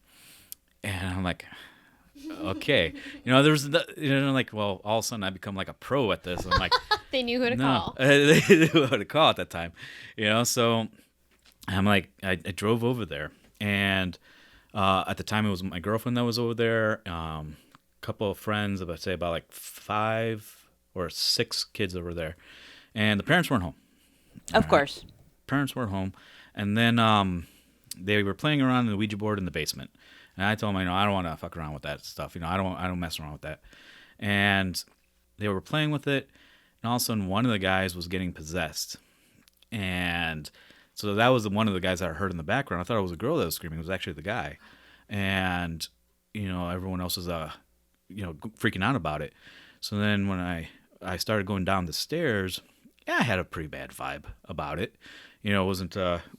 And I'm like, okay, there's like, well, all of a sudden I become like a pro at this. I'm like, They knew who to call. They knew who to call at that time, So I'm like, I drove over there, and at the time it was my girlfriend that was over there, a couple of friends, I'd say about like 5 or 6 kids over there, and the parents weren't home. Of course. Parents were home, and then they were playing around in the Ouija board in the basement. And I told them, I don't want to fuck around with that stuff. I don't mess around with that. And they were playing with it, and all of a sudden, one of the guys was getting possessed. And so that was one of the guys that I heard in the background. I thought it was a girl that was screaming. It was actually the guy. And everyone else was freaking out about it. So then when I started going down the stairs, I had a pretty bad vibe about it. It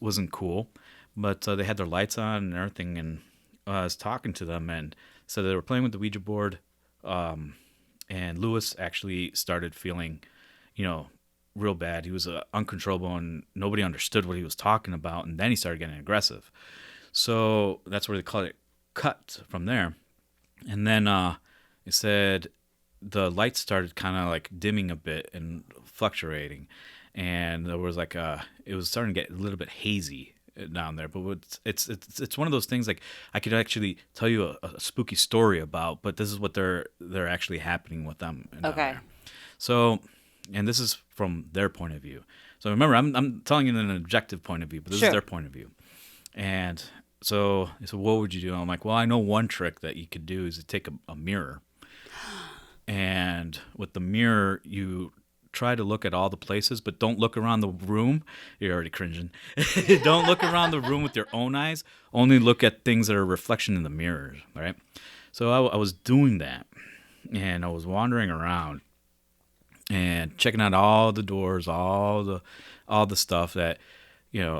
wasn't cool. But they had their lights on and everything, and I was talking to them, and so they were playing with the Ouija board, and Lewis actually started feeling, real bad. He was uncontrollable, and nobody understood what he was talking about, and then he started getting aggressive. So that's where they called it cut from there. And then it said the lights started kind of like dimming a bit and fluctuating, and there was like it was starting to get a little bit hazy down there. But it's one of those things, like I could actually tell you a spooky story about, but this is what they're actually happening with them down there. So, and this is from their point of view. So remember, I'm telling you in an objective point of view, but this is their point of view. And so they said, "What would you do?" And I'm like, "Well, I know one trick that you could do is to take a mirror, and with the mirror you try to look at all the places, but don't look around the room." You're already cringing. Don't look around the room with your own eyes. Only look at things that are a reflection in the mirrors, right? So I was doing that, and I was wandering around and checking out all the doors, all the stuff that,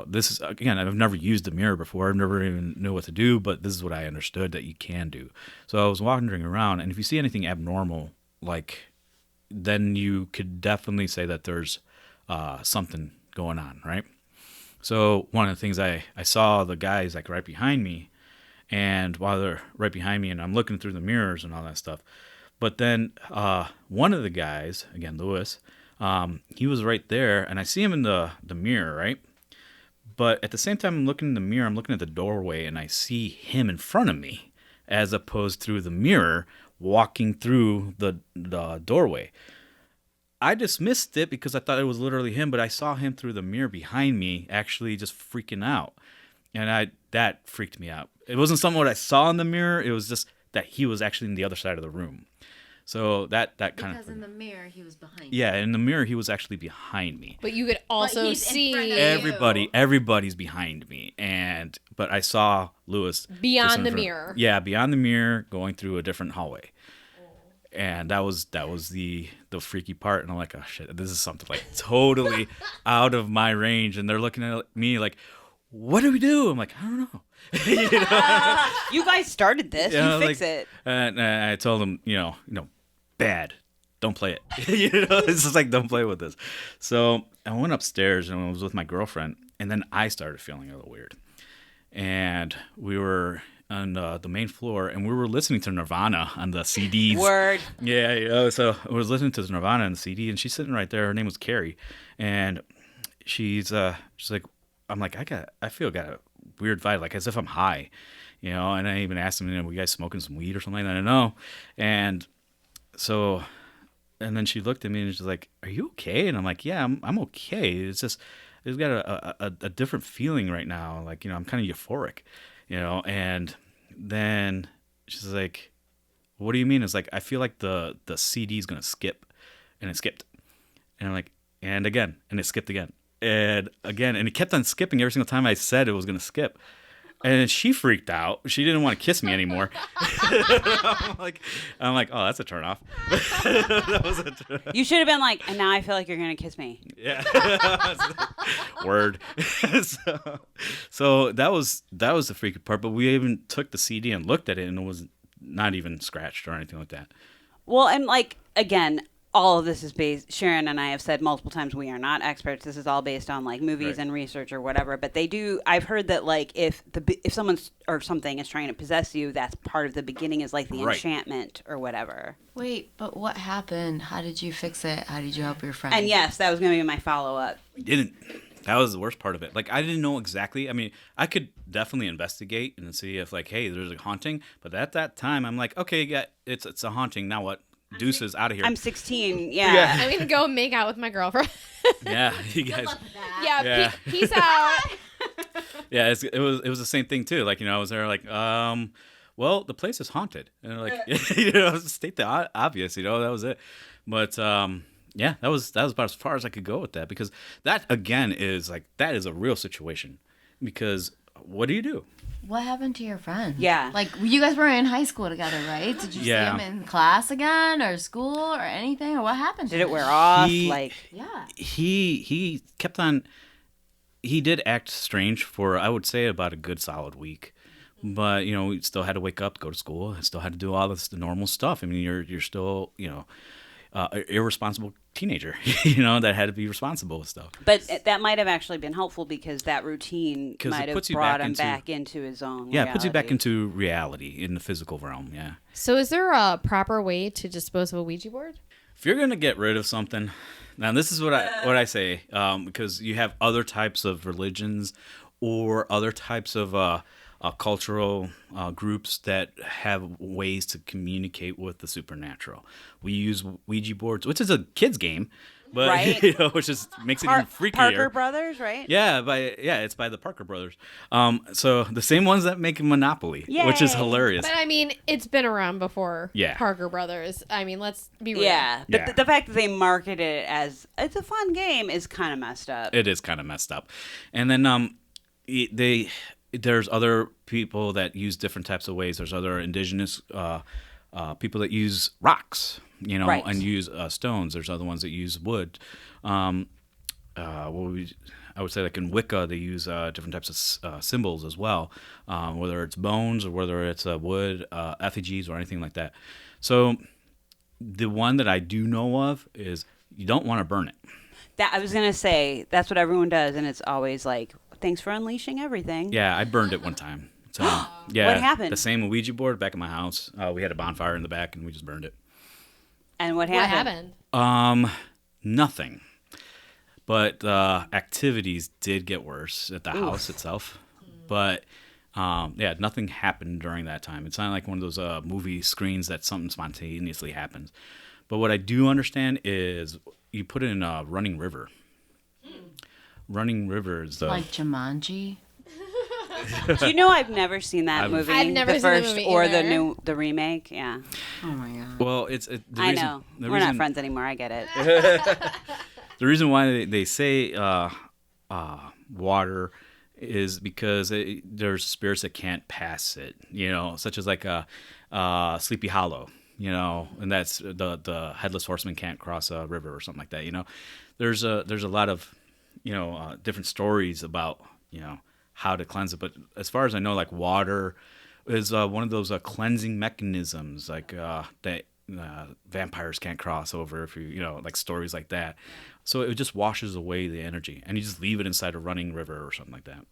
this is, again, I've never used a mirror before. I've never even knew what to do, but this is what I understood that you can do. So I was wandering around, and if you see anything abnormal, then you could definitely say that there's something going on, right? So one of the things I saw the guys like right behind me, and while they're right behind me and I'm looking through the mirrors and all that stuff, but then one of the guys, again, Lewis, he was right there, and I see him in the mirror, right? But at the same time I'm looking in the mirror, I'm looking at the doorway, and I see him in front of me as opposed through the mirror walking through the doorway. I dismissed it because I thought it was literally him, but I saw him through the mirror behind me actually just freaking out. And that freaked me out. It wasn't something what I saw in the mirror, it was just that he was actually in the other side of the room. So that kind of... Because in the mirror, he was behind you. Yeah, in the mirror, he was actually behind me. But you could also see Everybody's behind me. But I saw Lewis... Beyond the mirror. Yeah, beyond the mirror, going through a different hallway. And that was the freaky part. And I'm like, oh, shit, this is something like totally out of my range. And they're looking at me like, what do we do? I'm like, I don't know. You guys started this. You fix it. And I told them, bad. Don't play it. It's just like, don't play with this. So I went upstairs and I was with my girlfriend, and then I started feeling a little weird. And we were on the main floor, and we were listening to Nirvana on the CDs. Word. Yeah, so I was listening to Nirvana on the CD, and she's sitting right there. Her name was Carrie, and she's like, I'm like, I feel got a weird vibe, like as if I'm high, and I even asked them, were you guys smoking some weed or something like that? I don't know. And so, and then she looked at me and she's like, are you okay? And I'm like, yeah, I'm okay. It's just, it's got a different feeling right now. Like, I'm kind of euphoric, and then she's like, what do you mean? It's like, I feel like the CD is going to skip. And it skipped. And I'm like, and again. And it skipped again. And again. And it kept on skipping every single time I said it was going to skip. And she freaked out. She didn't want to kiss me anymore. I'm like, oh, that's a turnoff. That was a turnoff. You should have been like, and now I feel like you're going to kiss me. Yeah. Word. So that was the freaky part. But we even took the CD and looked at it, and it was not even scratched or anything like that. Well, and like, again, all of this is based, Sharon and I have said multiple times, we are not experts. This is all based on like movies Right. and research or whatever. But they do, I've heard that like if someone's or something is trying to possess you, that's part of the beginning is like the Right. enchantment or whatever. Wait, but what happened? How did you fix it? How did you help your friend? And yes, that was going to be my follow-up. We didn't. That was the worst part of it. Like, I didn't know exactly. I mean, I could definitely investigate and see if like, hey, there's a haunting. But at that time, I'm like, okay, yeah, it's a haunting. Now what? Deuces out of here. I'm 16, yeah. I'm gonna go make out with my girlfriend. Yeah, you guys. Yeah, Yeah. peace out. Yeah, it was the same thing too. Like, I was there like, well, the place is haunted, and they're like, state the obvious. That was it. But yeah, that was about as far as I could go with that, because that again is like, that is a real situation. Because what do you do? What happened to your friend? Yeah. Like, you guys were in high school together, right? Did you Yeah. see him in class again or school or anything? Or what happened to Did it him? wear off? He- Yeah. He kept on. He did act strange for, I would say, about a good solid week. But we still had to wake up, go to school. I still had to do all this the normal stuff. I mean, you're still irresponsible teenager, that had to be responsible with stuff. But that might have actually been helpful because that routine 'Cause it might have puts you brought back him into- back into his own Yeah, it puts you back reality. into reality in the physical realm. Yeah. So, is there a proper way to dispose of a Ouija board? If you're gonna get rid of something, now this is what I say, because you have other types of religions or other types of cultural groups that have ways to communicate with the supernatural. We use Ouija boards, which is a kid's game, but Right. which just makes it even freakier. Parker Brothers, right? Yeah, it's by the Parker brothers. So the same ones that make Monopoly, which is Yay. hilarious. But I mean, it's been around before. Yeah. Parker Brothers. I mean, let's be real. Yeah, but Yeah. the fact that they market it as it's a fun game is kind of messed up. It is kind of messed up. And then there's other people that use different types of ways. There's other indigenous people that use rocks, Right. and use stones. There's other ones that use wood. I would say, like in Wicca, they use different types of symbols as well, whether it's bones or whether it's wood, effigies or anything like that. So the one that I do know of is you don't want to burn it. That I was gonna say that's what everyone does, and it's always like, thanks for unleashing everything. Yeah, I burned it one time. So yeah, What happened? The same Ouija board back at my house. We had a bonfire in the back, and we just burned it. And what What happened? happened? Nothing, but activities did get worse at the house itself. But yeah, nothing happened during that time. It's not like one of those movie screens that something spontaneously happens. But what I do understand is you put it in a running river. Running River is the Like Jumanji? Do you know I've never seen that I've- movie? I've never the seen the first movie or the either. the remake. Yeah, Oh my god. well, I know. We're not friends anymore. I get it. The reason why they say water is because there's spirits that can't pass it, such as like Sleepy Hollow, and that's the headless horseman can't cross a river or something like that. There's a lot of different stories about how to cleanse it, but as far as I know, like water is one of those cleansing mechanisms, like that vampires can't cross over, if like stories like that. So it just washes away the energy, and you just leave it inside a running river or something like that.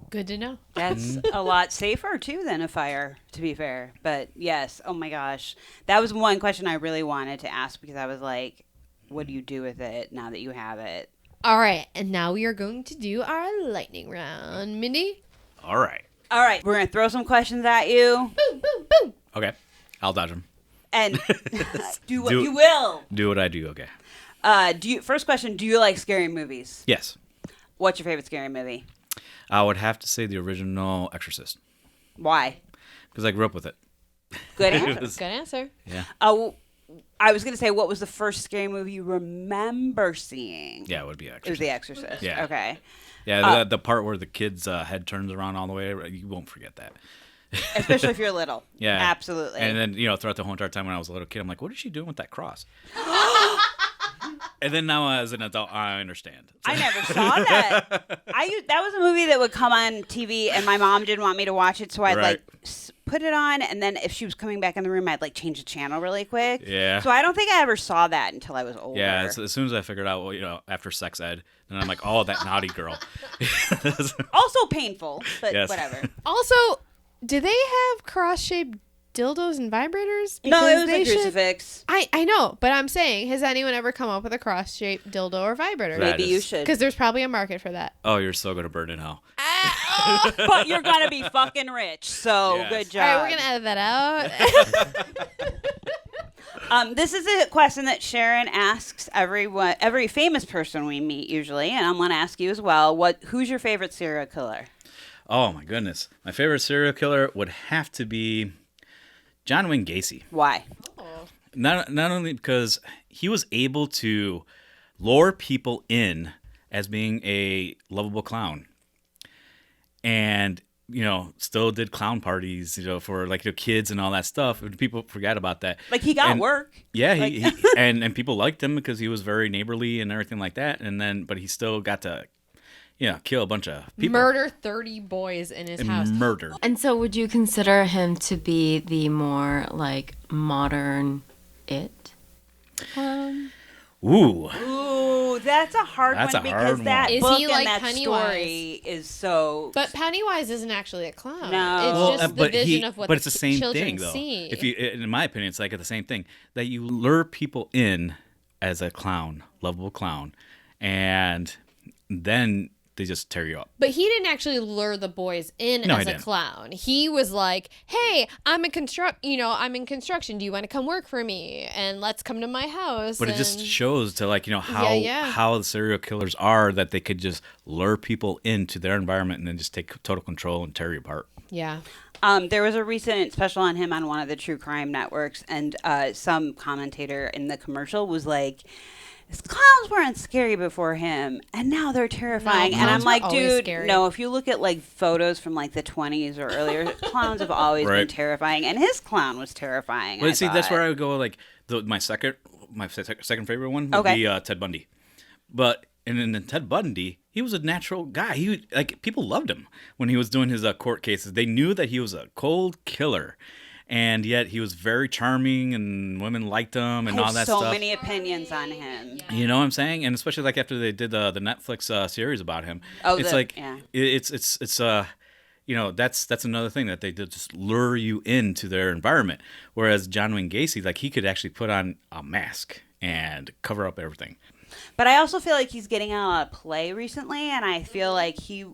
Good to know. That's a lot safer too than a fire, to be fair. But yes, oh my gosh, that was one question I really wanted to ask because I was like, what do you do with it now that you have it? All right, and now we are going to do our lightning round. Mindy? All right. All right, we're gonna throw some questions at you Boom, boom, boom. Okay. I'll dodge them. and do what Do- you will. Do what I do. Okay. First question: do you like scary movies? Yes. What's your favorite scary movie? I would have to say the original Exorcist, Why? because I grew up with it. Good It answer. was- Good answer. yeah. Oh, I was going to say, what was the first scary movie you remember seeing? Yeah, it would be It was Exorcist. The Exorcist. Yeah. Okay. Yeah, the part where the kid's head turns around all the way, you won't forget that. Especially if you're little. Yeah. Absolutely. And then, throughout the whole entire time when I was a little kid, I'm like, what is she doing with that cross? And then now as an adult, I understand. I never saw that. That was a movie that would come on TV, and my mom didn't want me to watch it, so I'd Right. put it on, and then if she was coming back in the room, I'd change the channel really quick. Yeah. So I don't think I ever saw that until I was older. Yeah, as soon as I figured out, after sex ed, then I'm like, oh, that naughty girl. Also painful, but Yes. whatever. Also, do they have cross-shaped dildos and vibrators? No, it Because was they a should- crucifix. I know, but I'm saying, has anyone ever come up with a cross-shaped dildo or vibrator? Right. Maybe is- you should. Because there's probably a market for that. Oh, you're so going to burn in hell. But you're going to be fucking rich, so Yes. good job. All right, we're gonna edit that out. This is a question that Sharon asks every famous person we meet usually, and I'm going to ask you as well. Who's your favorite serial killer? Oh, my goodness. My favorite serial killer would have to be John Wayne Gacy. Why? Not only because he was able to lure people in as being a lovable clown, and still did clown parties, for kids and all that stuff. And people forgot about that. He got And- work. Yeah, he and people liked him because he was very neighborly and everything like that. But he still got to, kill a bunch of people. Murder 30 boys in his house. Murder. And so would you consider him to be the more modern It? Ooh. Ooh, that's a hard That's one a hard because one. that Is book he and like that Pennywise? story is so. But Pennywise isn't actually a clown. No. It's just the vision of what but it's the same children thing though. see. If you, in my opinion, it's the same thing that you lure people in as a clown, lovable clown, and then they just tear you up. But he didn't actually lure the boys in No, as he a didn't. clown. He was like, "Hey, I'm in construction. Do you want to come work for me? And let's come to my house." But it just and- shows to how Yeah. how the serial killers are, that they could just lure people into their environment and then just take total control and tear you apart. yeah. There was a recent special on him on one of the true crime networks, and some commentator in the commercial was like, "His clowns weren't scary before him, and now they're terrifying." No, and I'm clowns like, were always dude, scary. no. If you look at photos from the 20s or earlier, clowns have always been Right. terrifying, and his clown was terrifying. But see, that's where I would go. My second favorite one would Okay. be Ted Bundy. But and then Ted Bundy, he was a natural guy. He people loved him when he was doing his court cases. They knew that he was a cold killer, and yet he was very charming, and women liked him, and I all have that so stuff. many opinions on him. You know what I'm saying? And especially after they did the Netflix series about him. Oh, it's yeah. it's that's another thing that they did, just lure you into their environment. Whereas John Wayne Gacy, he could actually put on a mask and cover up everything. But I also feel like he's getting out a lot of play recently, and I feel like he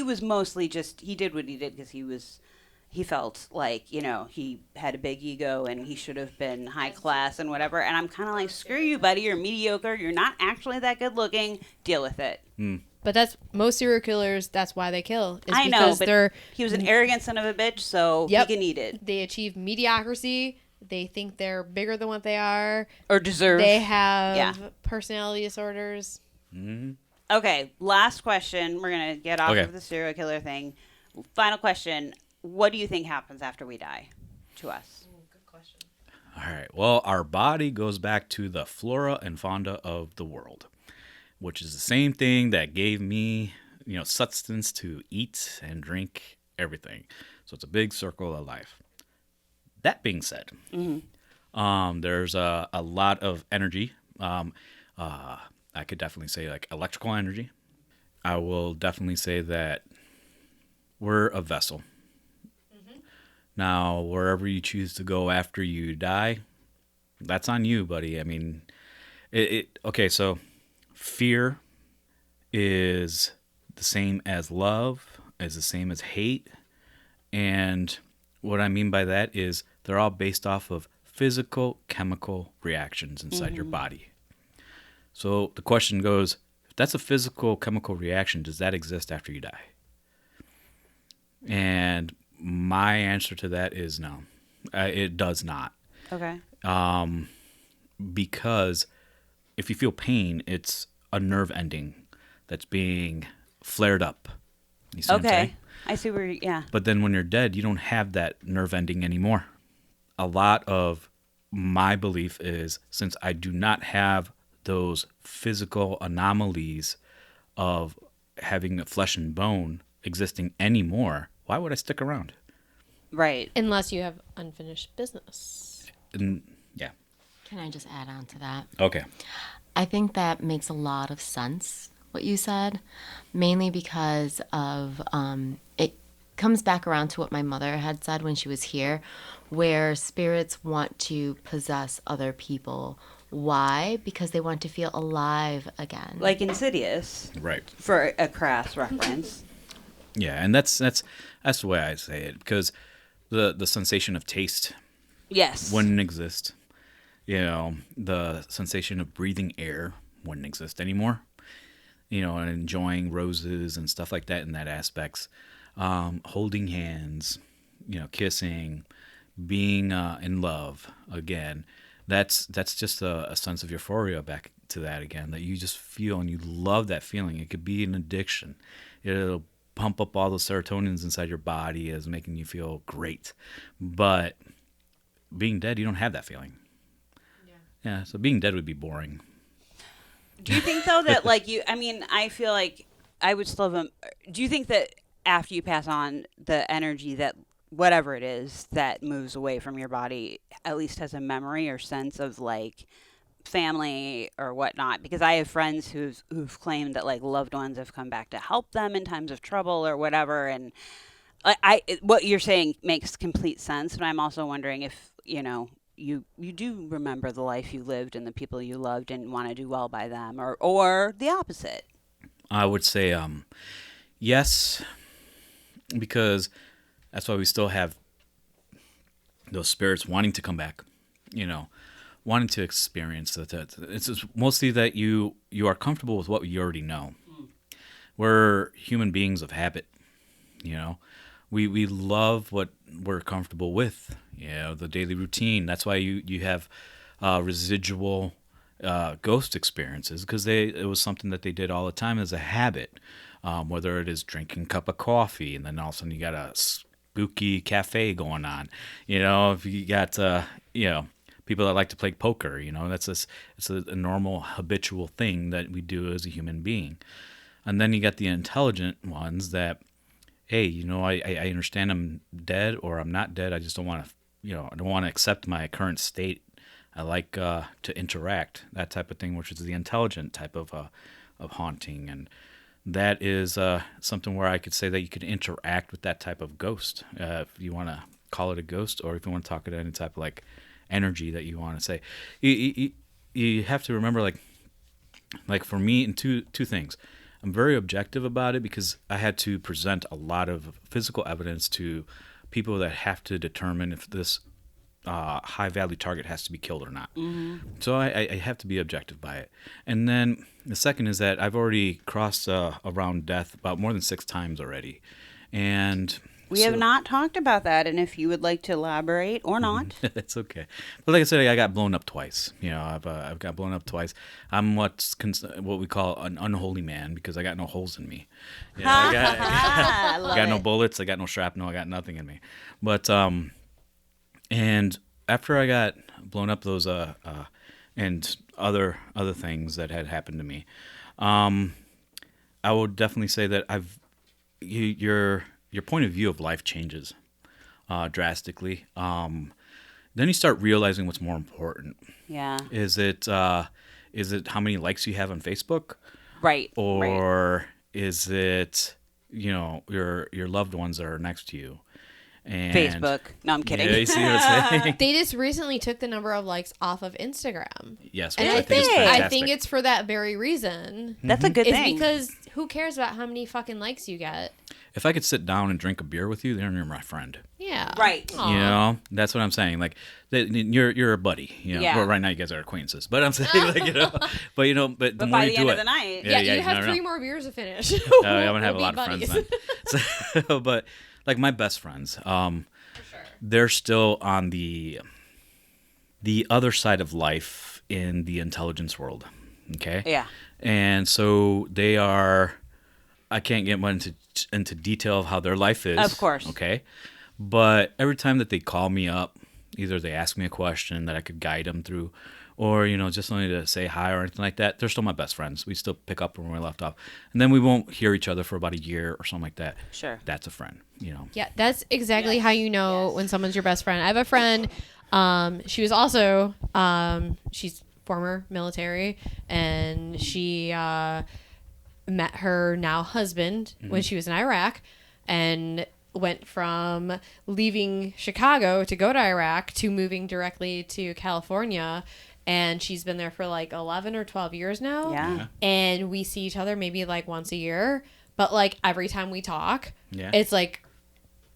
was mostly just, he did what he did because he felt like, he had a big ego and he should have been high class and whatever. And I'm kind of like, screw you, buddy. You're mediocre. You're not actually that good looking. Deal with it. But that's most serial killers. That's why they kill. Is I know, because but he was an arrogant son of a bitch, so Yep. he can eat it. they achieve mediocrity. They think they're bigger than what they are. Or deserve. They have Yeah. personality disorders. Okay, last question. We're going to get off Okay. of the serial killer thing. Final question. What do you think happens after we die to us? All right. Well, our body goes back to the flora and fauna of the world, which is the same thing that gave me, substance to eat and drink everything. So it's a big circle of life. That being said, there's a lot of energy. I could definitely say electrical energy. I will definitely say that we're a vessel. Now, wherever you choose to go after you die, that's on you, buddy. I mean, okay, so fear is the same as love, is the same as hate. And what I mean by that is they're all based off of physical, chemical reactions inside your body. So the question goes, if that's a physical, chemical reaction, does that exist after you die? And my answer to that is no. It does not. Okay. Because if you feel pain, it's a nerve ending that's being flared up. You see what I'm Okay. saying? I see where. Yeah. But then when you're dead, you don't have that nerve ending anymore. A lot of my belief is, since I do not have those physical anomalies of having a flesh and bone existing anymore, why would I stick around? Right. Unless you have unfinished business. And, yeah. Can I just add on to that? Okay. I think that makes a lot of sense, what you said, mainly because of it comes back around to what my mother had said when she was here, where spirits want to possess other people. Why? Because they want to feel alive again. Like Insidious, Right. for a crass reference. Yeah, and that's the way I say it, because the sensation of taste Yes. wouldn't exist. You know, the sensation of breathing air wouldn't exist anymore. You know, and enjoying roses and stuff like that in that aspects. Holding hands, you know, kissing, being in love again. That's just a sense of euphoria back to that again, that you just feel and you love that feeling. It could be an addiction. It'll pump up all the serotonins inside your body as making you feel great. But being dead, you don't have that feeling. Yeah, so being dead would be boring. Do you think though that like I feel like I would still have do you think that after you pass on, the energy that whatever it is that moves away from your body at least has a memory or sense of like family or whatnot? Because I have friends who've claimed that like loved ones have come back to help them in times of trouble or whatever, and what you're saying makes complete sense, but I'm also wondering if you do remember the life you lived and the people you loved and want to do well by them, or the opposite. I would say yes, because that's why we still have those spirits wanting to come back, wanting to experience that. It's just mostly that you are comfortable with what you already know. We're human beings of habit, We love what we're comfortable with, the daily routine. That's why you have residual ghost experiences, because it was something that they did all the time as a habit, whether it is drinking a cup of coffee and then all of a sudden you got a spooky cafe going on. If you got, people that like to play poker, it's a normal habitual thing that we do as a human being. And then you got the intelligent ones that, hey, I understand I'm dead or I'm not dead. I just don't want to, I don't want to accept my current state. I like to interact, that type of thing, which is the intelligent type of haunting. And that is something where I could say that you could interact with that type of ghost, if you want to call it a ghost, or if you want to talk about any type of like energy that you want to say. You have to remember, like for me, in two things. I'm very objective about it because I had to present a lot of physical evidence to people that have to determine if this high-value target has to be killed or not. Mm-hmm. So I have to be objective by it. And then the second is that I've already crossed around death about more than 6 times already. And we have not talked about that, and if you would like to elaborate or not. That's okay. But like I said, I got blown up twice. I've got blown up twice. I'm what we call an unholy man because I got no holes in me. I got no bullets. I got no shrapnel. I got nothing in me. But and after I got blown up, those and other things that had happened to me, I would definitely say that your point of view of life changes drastically. Then you start realizing what's more important. Yeah. Is it how many likes you have on Facebook? Right. Or is it your loved ones that are next to you? And Facebook. No, I'm kidding. Yeah, you see what I'm saying? They just recently took the number of likes off of Instagram. Yes, And which I think is fantastic. I think it's for that very reason. That's a good It's thing. because who cares about how many fucking likes you get? If I could sit down and drink a beer with you, then you're my friend. Yeah. Right. Aw. That's what I'm saying. Like, you're a buddy. Yeah. Well, right now you guys are acquaintances, but I'm saying but the But more by you the do end it, of the night. Yeah, you never have 3 know. more beers to finish. I'm gonna have a We'll lot be of friends buddies. then. So, but like my best friends, they're still on the other side of life in the intelligence world. Okay. Yeah. And so they are. I can't get much into detail of how their life is. Of course. Okay. But every time that they call me up, either they ask me a question that I could guide them through, or, just only to say hi or anything like that, they're still my best friends. We still pick up when we left off. And then we won't hear each other for about a year or something like that. Sure. That's a friend, Yeah, that's exactly how you know when someone's your best friend. I have a friend, she was also, she's former military, and she met her now husband when she was in Iraq, and went from leaving Chicago to go to Iraq to moving directly to California. And she's been there for like 11 or 12 years now. Yeah. And we see each other maybe like once a year. But like every time we talk, Yeah. it's like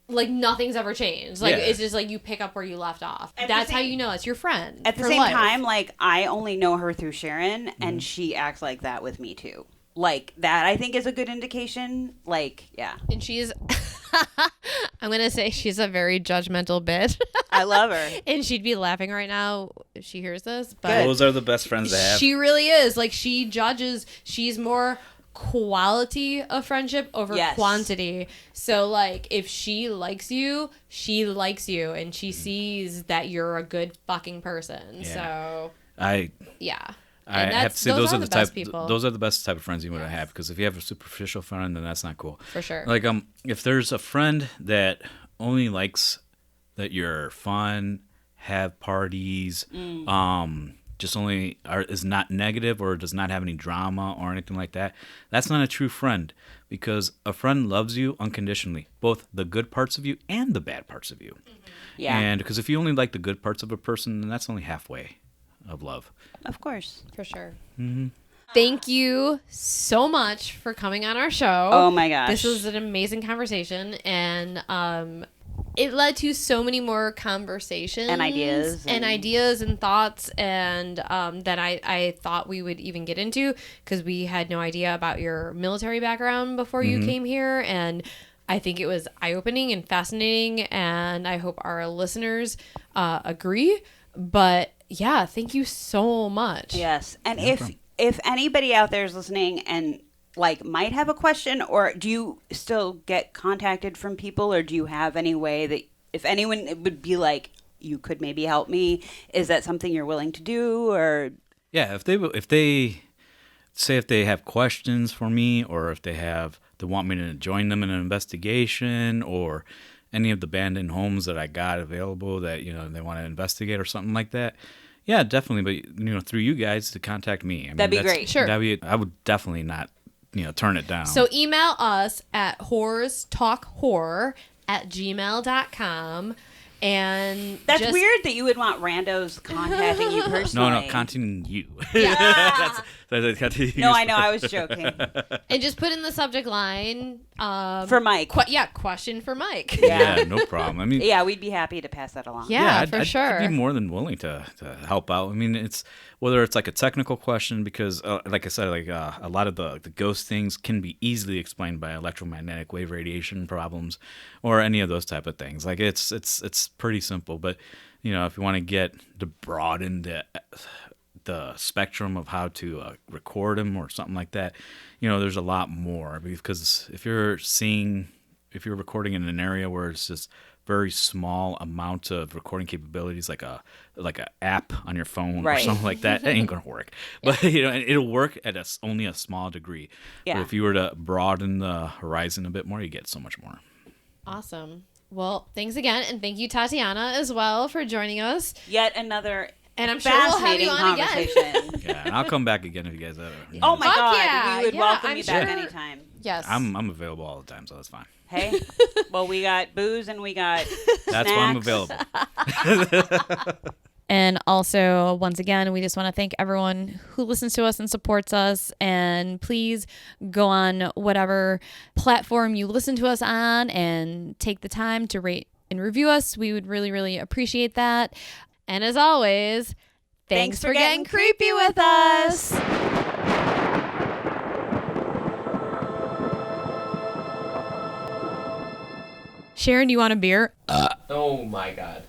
nothing's ever changed. Like, Yeah. it's just like you pick up where you left off. At the That's how same- you know it's your friend. At the for same life. time, like, I only know her through Sharon, and she acts like that with me too. Like, that I think is a good indication. Like, yeah. And she's, I'm going to say she's a very judgmental bitch. I love her. And she'd be laughing right now if she hears this. But Those are the best friends to have. she really is. Like, she judges. She's more quality of friendship over Yes. quantity. So, like, if she likes you, she likes you. And she sees that you're a good fucking person. Yeah. So, I yeah. I And have to say those are the best type. people. Those are the best type of friends you want to have, because if you have a superficial friend, then that's not cool. For sure. Like if there's a friend that only likes that you're fun, have parties, just only is not negative or does not have any drama or anything like that, that's not a true friend, because a friend loves you unconditionally, both the good parts of you and the bad parts of you. Yeah. And because if you only like the good parts of a person, then that's only halfway of love. Of course. For sure. Thank you so much for coming on our show. Oh my gosh. This was an amazing conversation, and it led to so many more conversations And ideas and thoughts, and that I thought we would even get into, because we had no idea about your military background before you came here, and I think it was eye-opening and fascinating, and I hope our listeners agree. But yeah, thank you so much. Yes. And if anybody out there is listening and like might have a question, or do you still get contacted from people, or do you have any way that if anyone would be like, you could maybe help me, is that something you're willing to do? Or Yeah, if they say if they have questions for me, or if they want me to join them in an investigation, or any of the abandoned homes that I got available that they want to investigate or something like that. Yeah, definitely. But through you guys to contact me. I mean, That'd be great. Sure. I would definitely not turn it down. So email us at whorestalkhorror@gmail.com. And that's just, weird that you would want randos contacting you personally. no, contacting you. Yeah. That's No, I know. I was joking. And just put in the subject line For Mike. question for Mike. Yeah, no problem. I mean, Yeah, we'd be happy to pass that along. Yeah, I'd, for I'd, sure. I'd be more than willing to help out. I mean, it's whether it's like a technical question, because like I said, like a lot of the ghost things can be easily explained by electromagnetic wave radiation problems, or any of those type of things. Like it's pretty simple. But if you want to get to broaden the spectrum of how to record them or something like that, there's a lot more, because if you're recording in an area where it's just very small amount of recording capabilities, like a app on your phone or Right. something like that, it ain't gonna work. But it'll work at only a small degree. Yeah. But if you were to broaden the horizon a bit more, you get so much more. Awesome. Well, thanks again. And thank you, Tatiana, as well, for joining us. Yet another And I'm sure we'll have you fascinating on again. conversation. Yeah, and I'll come back again if you guys ever. Oh my Fuck God. yeah. We would Yeah, welcome I'm you back sure. anytime. Yes. I'm available all the time, so that's fine. Hey, well, we got booze and we got That's why I'm snacks. available. And also, once again, we just want to thank everyone who listens to us and supports us. And please go on whatever platform you listen to us on and take the time to rate and review us. We would really, really appreciate that. And as always, thanks for getting creepy with us. Sharon, do you want a beer? Oh my god.